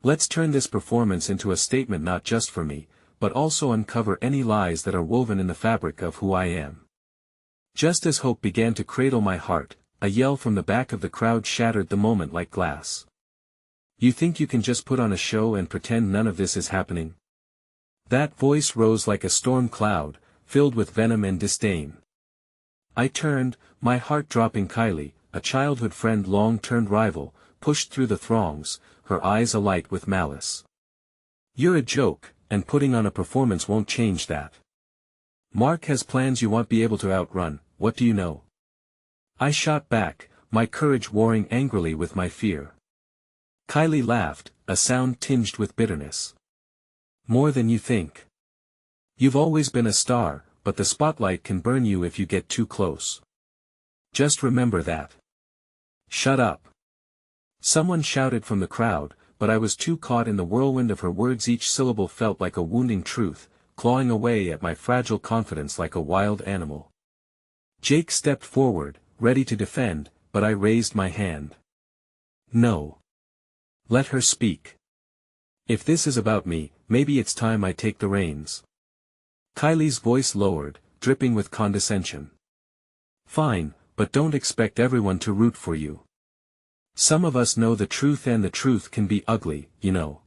Let's turn this performance into a statement not just for me, but also uncover any lies that are woven in the fabric of who I am. Just as hope began to cradle my heart, a yell from the back of the crowd shattered the moment like glass. You think you can just put on a show and pretend none of this is happening? That voice rose like a storm cloud, filled with venom and disdain. I turned, my heart dropping. Kylie, a childhood friend long-turned rival, pushed through the throngs, her eyes alight with malice. You're a joke, and putting on a performance won't change that. Mark has plans you won't be able to outrun, what do you know? I shot back, my courage warring angrily with my fear. Kylie laughed, a sound tinged with bitterness. More than you think. You've always been a star, but the spotlight can burn you if you get too close. Just remember that. Shut up. Someone shouted from the crowd, but I was too caught in the whirlwind of her words. Each syllable felt like a wounding truth, clawing away at my fragile confidence like a wild animal. Jake stepped forward, ready to defend, but I raised my hand. No. Let her speak. If this is about me, maybe it's time I take the reins. Kylie's voice lowered, dripping with condescension. Fine, but don't expect everyone to root for you. Some of us know the truth and the truth can be ugly, you know.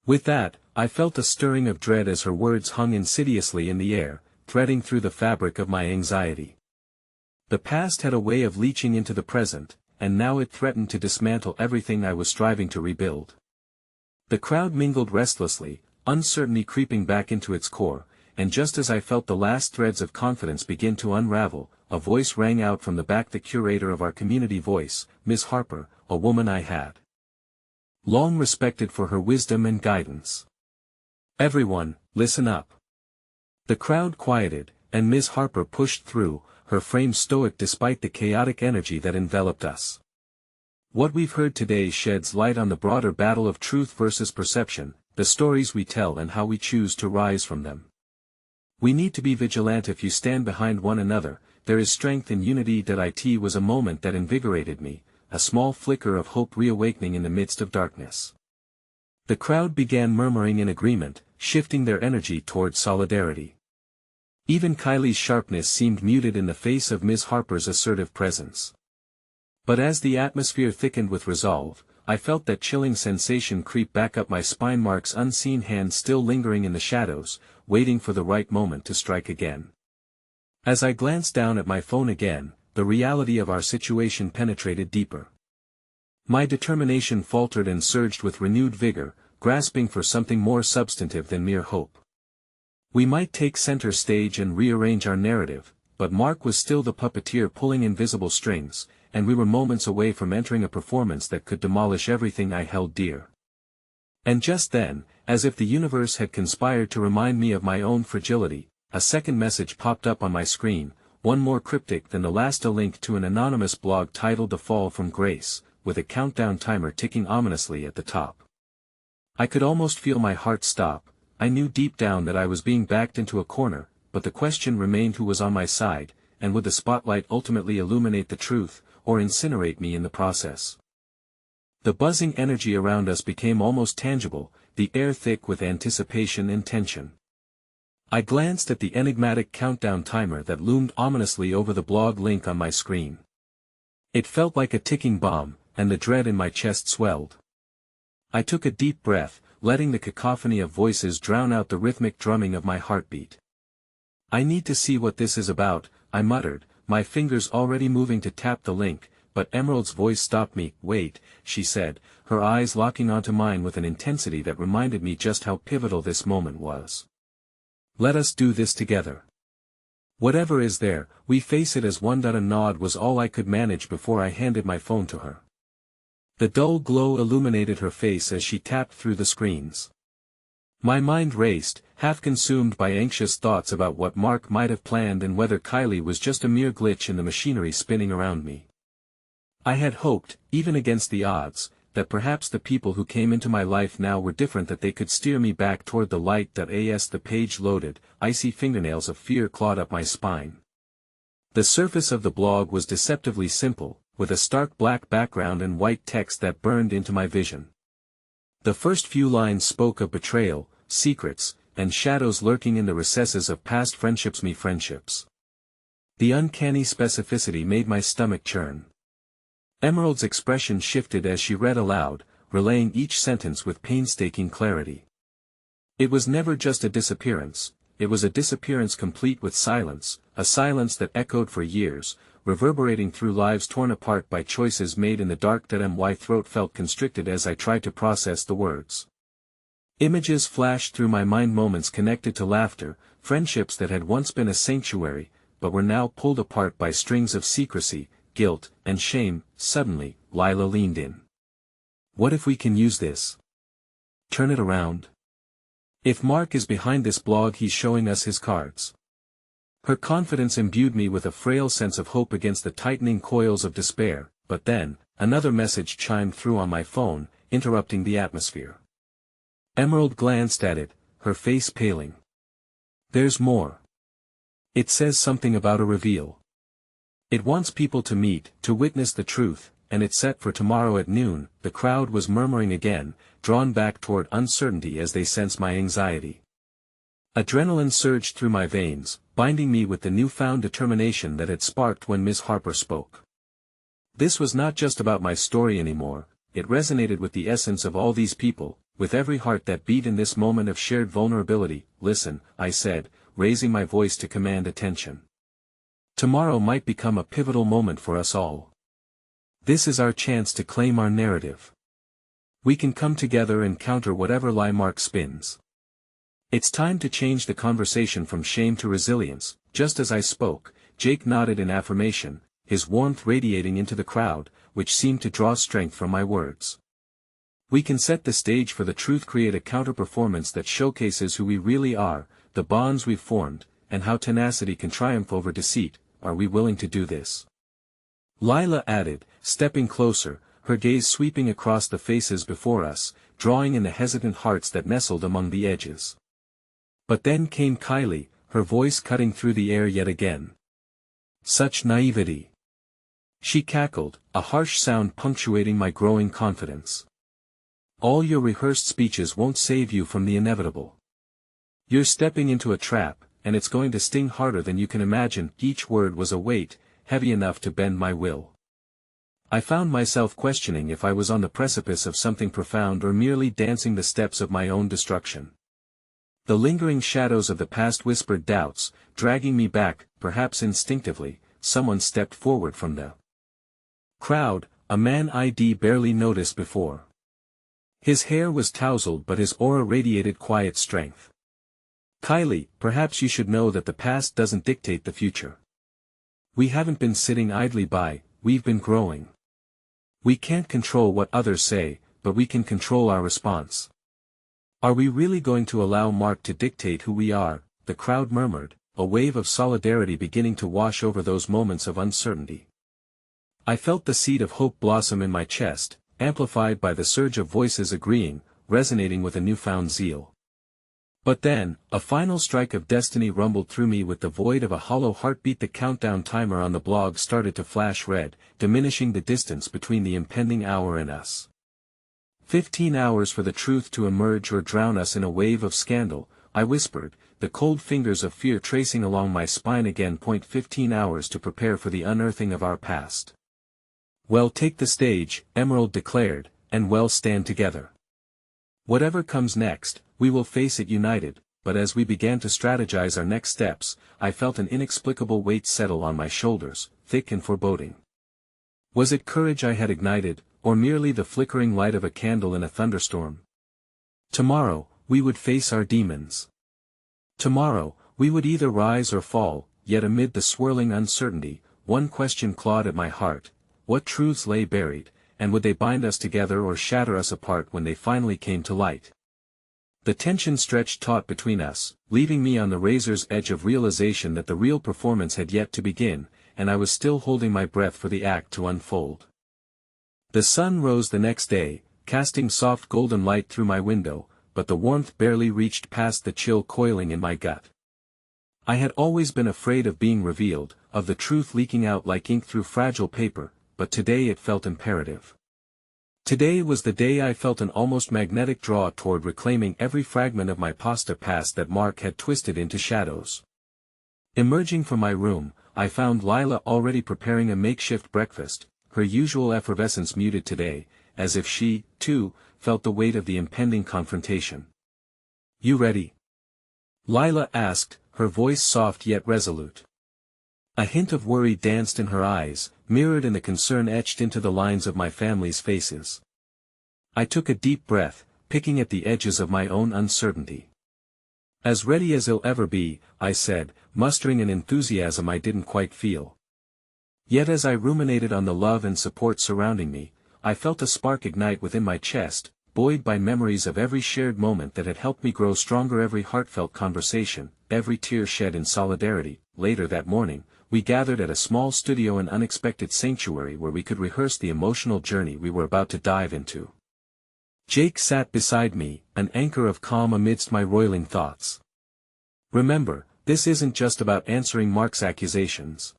With that, I felt a stirring of dread as her words hung insidiously in the air, threading through the fabric of my anxiety. The past had a way of leaching into the present, and now it threatened to dismantle everything I was striving to rebuild. The crowd mingled restlessly, uncertainty creeping back into its core, and just as I felt the last threads of confidence begin to unravel, a voice rang out from the back, the curator of our community voice, Miss Harper, a woman I had long respected for her wisdom and guidance. Everyone, listen up. The crowd quieted, and Miss Harper pushed through, her frame stoic despite the chaotic energy that enveloped us. What we've heard today sheds light on the broader battle of truth versus perception, the stories we tell and how we choose to rise from them. We need to be vigilant. If you stand behind one another, there is strength in unity. It was a moment that invigorated me, a small flicker of hope reawakening in the midst of darkness. The crowd began murmuring in agreement, shifting their energy towards solidarity. Even Kylie's sharpness seemed muted in the face of Miss Harper's assertive presence. But as the atmosphere thickened with resolve, I felt that chilling sensation creep back up my spine. Mark's unseen hand still lingering in the shadows, waiting for the right moment to strike again. As I glanced down at my phone again, the reality of our situation penetrated deeper. My determination faltered and surged with renewed vigor, grasping for something more substantive than mere hope. We might take center stage and rearrange our narrative, but Mark was still the puppeteer pulling invisible strings, and we were moments away from entering a performance that could demolish everything I held dear. And just then, as if the universe had conspired to remind me of my own fragility, a second message popped up on my screen, one more cryptic than the last, a link to an anonymous blog titled "The Fall from Grace," with a countdown timer ticking ominously at the top. I could almost feel my heart stop. I knew deep down that I was being backed into a corner, but the question remained: who was on my side, and would the spotlight ultimately illuminate the truth, or incinerate me in the process? The buzzing energy around us became almost tangible, the air thick with anticipation and tension. I glanced at the enigmatic countdown timer that loomed ominously over the blog link on my screen. It felt like a ticking bomb, and the dread in my chest swelled. I took a deep breath, letting the cacophony of voices drown out the rhythmic drumming of my heartbeat. I need to see what this is about, I muttered, my fingers already moving to tap the link, but Emerald's voice stopped me. Wait, she said, her eyes locking onto mine with an intensity that reminded me just how pivotal this moment was. Let us do this together. Whatever is there, we face it as one. A nod was all I could manage before I handed my phone to her. The dull glow illuminated her face as she tapped through the screens. My mind raced, half consumed by anxious thoughts about what Mark might have planned and whether Kylie was just a mere glitch in the machinery spinning around me. I had hoped, even against the odds, that perhaps the people who came into my life now were different, that they could steer me back toward the light. As the page loaded, icy fingernails of fear clawed up my spine. The surface of the blog was deceptively simple, with a stark black background and white text that burned into my vision. The first few lines spoke of betrayal, secrets, and shadows lurking in the recesses of past friendships. Friendships. The uncanny specificity made my stomach churn. Emerald's expression shifted as she read aloud, relaying each sentence with painstaking clarity. It was never just a disappearance, it was a disappearance complete with silence, a silence that echoed for years, reverberating through lives torn apart by choices made in the dark. My throat felt constricted as I tried to process the words. Images flashed through my mind, moments connected to laughter, friendships that had once been a sanctuary, but were now pulled apart by strings of secrecy, guilt, and shame. Suddenly, Lila leaned in. What if we can use this? Turn it around? If Mark is behind this blog, he's showing us his cards. Her confidence imbued me with a frail sense of hope against the tightening coils of despair, but then, another message chimed through on my phone, interrupting the atmosphere. Emerald glanced at it, her face paling. There's more. It says something about a reveal. It wants people to meet, to witness the truth, and it's set for tomorrow at noon. The crowd was murmuring again, drawn back toward uncertainty as they sensed my anxiety. Adrenaline surged through my veins, binding me with the newfound determination that had sparked when Miss Harper spoke. This was not just about my story anymore, it resonated with the essence of all these people, with every heart that beat in this moment of shared vulnerability. Listen, I said, raising my voice to command attention. Tomorrow might become a pivotal moment for us all. This is our chance to claim our narrative. We can come together and counter whatever lie Mark spins. It's time to change the conversation from shame to resilience. Just as I spoke, Jake nodded in affirmation, his warmth radiating into the crowd, which seemed to draw strength from my words. We can set the stage for the truth, create a counter-performance that showcases who we really are, the bonds we've formed, and how tenacity can triumph over deceit. Are we willing to do this? Lila added, stepping closer, her gaze sweeping across the faces before us, drawing in the hesitant hearts that nestled among the edges. But then came Kylie, her voice cutting through the air yet again. Such naivety. She cackled, a harsh sound punctuating my growing confidence. All your rehearsed speeches won't save you from the inevitable. You're stepping into a trap, and it's going to sting harder than you can imagine. Each word was a weight, heavy enough to bend my will. I found myself questioning if I was on the precipice of something profound or merely dancing the steps of my own destruction. The lingering shadows of the past whispered doubts, dragging me back. Perhaps instinctively, someone stepped forward from the crowd, a man I'd barely noticed before. His hair was tousled, but his aura radiated quiet strength. Kylie, perhaps you should know that the past doesn't dictate the future. We haven't been sitting idly by, we've been growing. We can't control what others say, but we can control our response. Are we really going to allow Mark to dictate who we are? The crowd murmured, a wave of solidarity beginning to wash over those moments of uncertainty. I felt the seed of hope blossom in my chest, amplified by the surge of voices agreeing, resonating with a newfound zeal. But then, a final strike of destiny rumbled through me with the void of a hollow heartbeat. The countdown timer on the blog started to flash red, diminishing the distance between the impending hour and us. 15 hours for the truth to emerge or drown us in a wave of scandal, I whispered, the cold fingers of fear tracing along my spine again. 15 hours to prepare for the unearthing of our past. Well, take the stage, Emerald declared, and well, stand together. Whatever comes next, we will face it united. but as we began to strategize our next steps, I felt an inexplicable weight settle on my shoulders, thick and foreboding. Was it courage I had ignited, or merely the flickering light of a candle in a thunderstorm? Tomorrow, we would face our demons. Tomorrow, we would either rise or fall, yet amid the swirling uncertainty, one question clawed at my heart: what truths lay buried, and would they bind us together or shatter us apart when they finally came to light? The tension stretched taut between us, leaving me on the razor's edge of realization that the real performance had yet to begin, and I was still holding my breath for the act to unfold. The sun rose the next day, casting soft golden light through my window, but the warmth barely reached past the chill coiling in my gut. I had always been afraid of being revealed, of the truth leaking out like ink through fragile paper, but today it felt imperative. Today was the day I felt an almost magnetic draw toward reclaiming every fragment of my pasta past that Mark had twisted into shadows. Emerging from my room, I found Lila already preparing a makeshift breakfast, her usual effervescence muted today, as if she, too, felt the weight of the impending confrontation. "You ready?" Lila asked, her voice soft yet resolute. A hint of worry danced in her eyes, mirrored in the concern etched into the lines of my family's faces. I took a deep breath, picking at the edges of my own uncertainty. "As ready as I'll ever be," I said, mustering an enthusiasm I didn't quite feel. Yet as I ruminated on the love and support surrounding me, I felt a spark ignite within my chest, buoyed by memories of every shared moment that had helped me grow stronger, every heartfelt conversation, every tear shed in solidarity. Later that morning, we gathered at a small studio, an unexpected sanctuary where we could rehearse the emotional journey we were about to dive into. Jake sat beside me, an anchor of calm amidst my roiling thoughts. "Remember, this isn't just about answering Mark's accusations.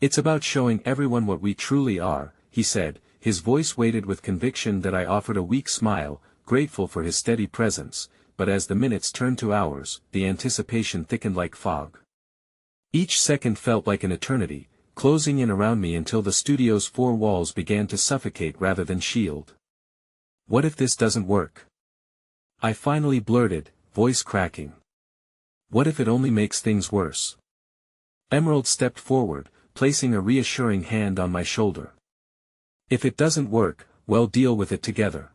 It's about showing everyone what we truly are," he said, his voice weighted with conviction. That I offered a weak smile, grateful for his steady presence, but as the minutes turned to hours, the anticipation thickened like fog. Each second felt like an eternity, closing in around me until the studio's four walls began to suffocate rather than shield. "What if this doesn't work?" I finally blurted, voice cracking. "What if it only makes things worse?" Emerald stepped forward, placing a reassuring hand on my shoulder. "If it doesn't work, well, deal with it together.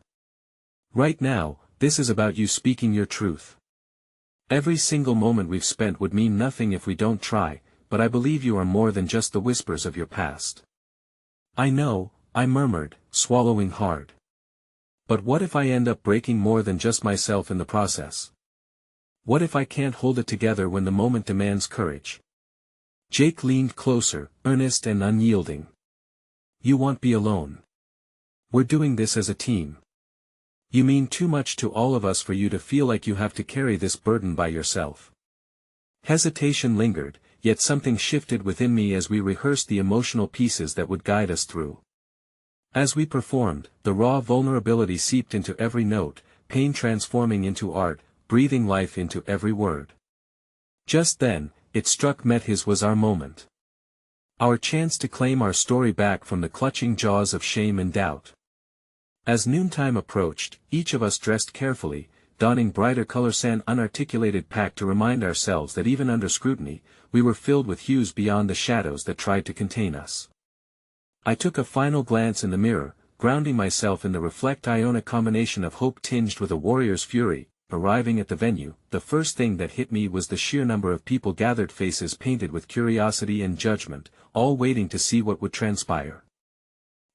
Right now, this is about you speaking your truth. Every single moment we've spent would mean nothing if we don't try, but I believe you are more than just the whispers of your past." "I know," I murmured, swallowing hard. "But what if I end up breaking more than just myself in the process? What if I can't hold it together when the moment demands courage?" Jake leaned closer, earnest and unyielding. "You won't be alone. We're doing this as a team. You mean too much to all of us for you to feel like you have to carry this burden by yourself." Hesitation lingered, yet something shifted within me as we rehearsed the emotional pieces that would guide us through. As we performed, the raw vulnerability seeped into every note, pain transforming into art, breathing life into every word. Just then, it struck me his was our moment. Our chance to claim our story back from the clutching jaws of shame and doubt. As noontime approached, each of us dressed carefully, donning brighter colors, an unarticulated pact to remind ourselves that even under scrutiny, we were filled with hues beyond the shadows that tried to contain us. I took a final glance in the mirror, grounding myself in the reflect Iona combination of hope tinged with a warrior's fury. Arriving at the venue, the first thing that hit me was the sheer number of people gathered, faces painted with curiosity and judgment, all waiting to see what would transpire.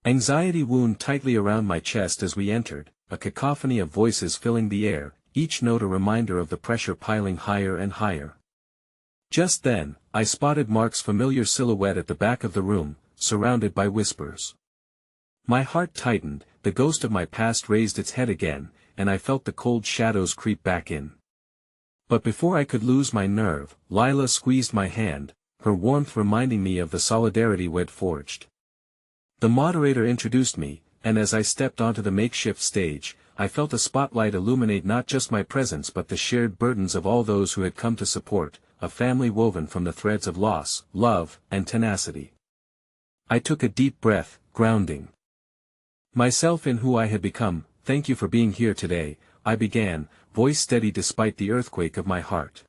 Anxiety wound tightly around my chest as we entered, a cacophony of voices filling the air, each note a reminder of the pressure piling higher and higher. Just then, I spotted Mark's familiar silhouette at the back of the room, surrounded by whispers. My heart tightened, the ghost of my past raised its head again, and I felt the cold shadows creep back in. But before I could lose my nerve, Lila squeezed my hand, her warmth reminding me of the solidarity we'd forged. The moderator introduced me, and as I stepped onto the makeshift stage, I felt a spotlight illuminate not just my presence but the shared burdens of all those who had come to support, a family woven from the threads of loss, love, and tenacity. I took a deep breath, grounding myself in who I had become. "Thank you for being here today," I began, voice steady despite the earthquake of my heart.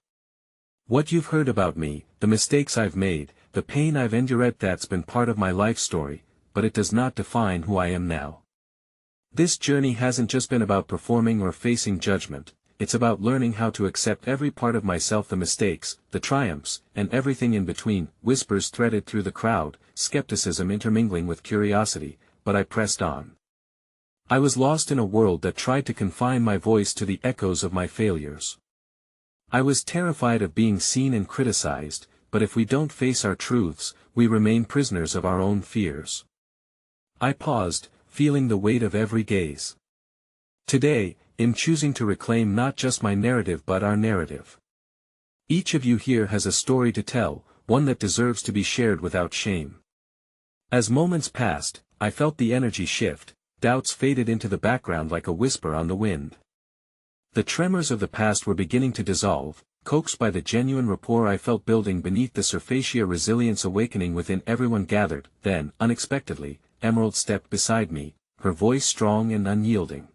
What you've heard about me, the mistakes I've made, the pain I've endured, that's been part of my life story, but it does not define who I am now. This journey hasn't just been about performing or facing judgment, it's about learning how to accept every part of myself, the mistakes, the triumphs, and everything in between. Whispers threaded through the crowd, skepticism intermingling with curiosity, but I pressed on. I was lost in a world that tried to confine my voice to the echoes of my failures. I was terrified of being seen and criticized, but if we don't face our truths, we remain prisoners of our own fears. I paused, feeling the weight of every gaze. Today, I'm choosing to reclaim not just my narrative but our narrative. Each of you here has a story to tell, one that deserves to be shared without shame. As moments passed, I felt the energy shift, doubts faded into the background like a whisper on the wind. The tremors of the past were beginning to dissolve, coaxed by the genuine rapport I felt building beneath the surface. A resilience awakening within everyone gathered. Then, unexpectedly, Emerald stepped beside me, her voice strong and unyielding.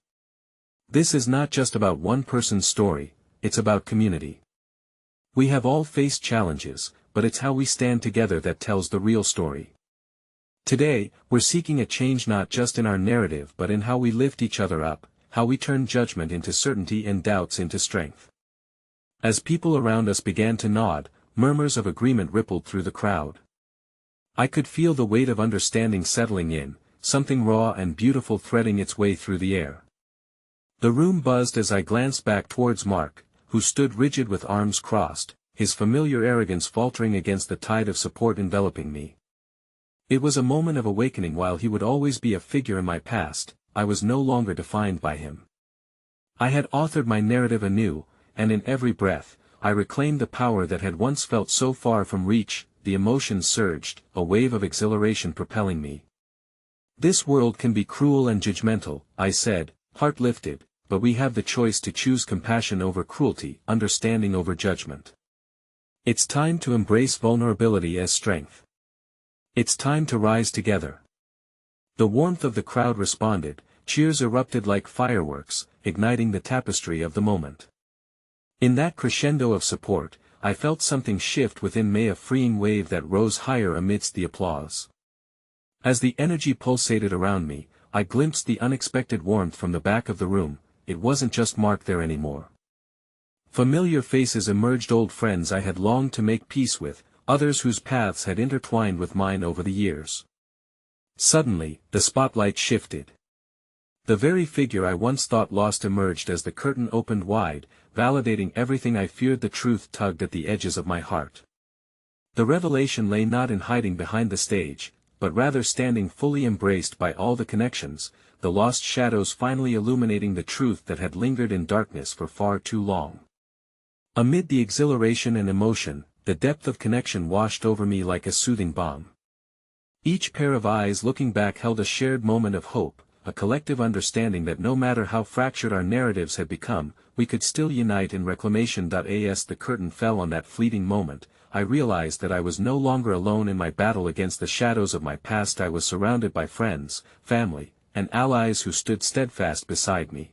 This is not just about one person's story, it's about community. We have all faced challenges, but it's how we stand together that tells the real story. Today, we're seeking a change not just in our narrative but in how we lift each other up, how we turn judgment into certainty and doubts into strength. As people around us began to nod, murmurs of agreement rippled through the crowd. I could feel the weight of understanding settling in, something raw and beautiful threading its way through the air. The room buzzed as I glanced back towards Mark, who stood rigid with arms crossed, his familiar arrogance faltering against the tide of support enveloping me. It was a moment of awakening. While he would always be a figure in my past, I was no longer defined by him. I had authored my narrative anew, and in every breath, I reclaimed the power that had once felt so far from reach. The emotions surged, a wave of exhilaration propelling me. This world can be cruel and judgmental, I said, heart lifted, but we have the choice to choose compassion over cruelty, understanding over judgment. It's time to embrace vulnerability as strength. It's time to rise together. The warmth of the crowd responded, cheers erupted like fireworks, igniting the tapestry of the moment. In that crescendo of support, I felt something shift within me, a freeing wave that rose higher amidst the applause. As the energy pulsated around me, I glimpsed the unexpected warmth from the back of the room. It wasn't just Mark there anymore. Familiar faces emerged, old friends I had longed to make peace with, others whose paths had intertwined with mine over the years. Suddenly, the spotlight shifted. The very figure I once thought lost emerged as the curtain opened wide, validating everything I feared. The truth tugged at the edges of my heart. The revelation lay not in hiding behind the stage, but rather standing fully embraced by all the connections, the lost shadows finally illuminating the truth that had lingered in darkness for far too long. Amid the exhilaration and emotion, the depth of connection washed over me like a soothing balm. Each pair of eyes looking back held a shared moment of hope, a collective understanding that no matter how fractured our narratives had become, we could still unite in reclamation. As the curtain fell on that fleeting moment, I realized that I was no longer alone in my battle against the shadows of my past. I was surrounded by friends, family, and allies who stood steadfast beside me.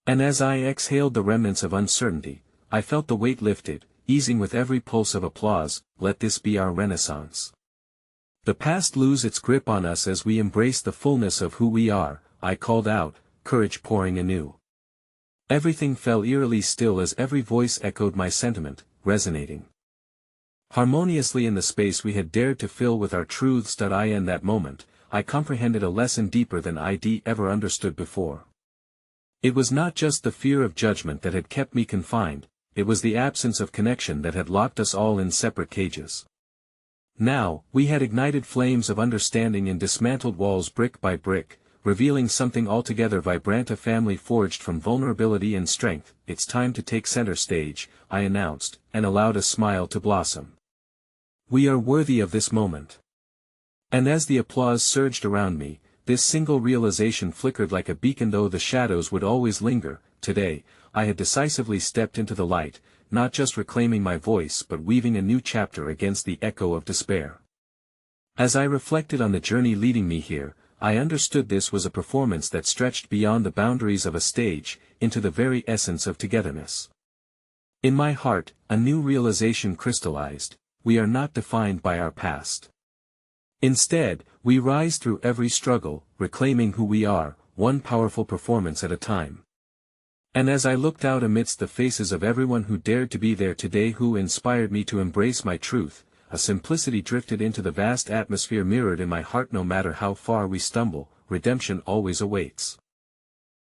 And as I exhaled the remnants of uncertainty, I felt the weight lifted, easing with every pulse of applause. Let this be our renaissance. The past lose its grip on us as we embrace the fullness of who we are, I called out, courage pouring anew. Everything fell eerily still as every voice echoed my sentiment, resonating harmoniously in the space we had dared to fill with our truths. In that moment, I comprehended a lesson deeper than I'd ever understood before. It was not just the fear of judgment that had kept me confined, it was the absence of connection that had locked us all in separate cages. Now, we had ignited flames of understanding and dismantled walls brick by brick, revealing something altogether vibrant, a family forged from vulnerability and strength. It's time to take center stage, I announced, and allowed a smile to blossom. We are worthy of this moment. And as the applause surged around me, this single realization flickered like a beacon. Though the shadows would always linger, today, I had decisively stepped into the light, not just reclaiming my voice but weaving a new chapter against the echo of despair. As I reflected on the journey leading me here, I understood this was a performance that stretched beyond the boundaries of a stage, into the very essence of togetherness. In my heart, a new realization crystallized: we are not defined by our past. Instead, we rise through every struggle, reclaiming who we are, one powerful performance at a time. And as I looked out amidst the faces of everyone who dared to be there today, who inspired me to embrace my truth, a simplicity drifted into the vast atmosphere mirrored in my heart. No matter how far we stumble, redemption always awaits.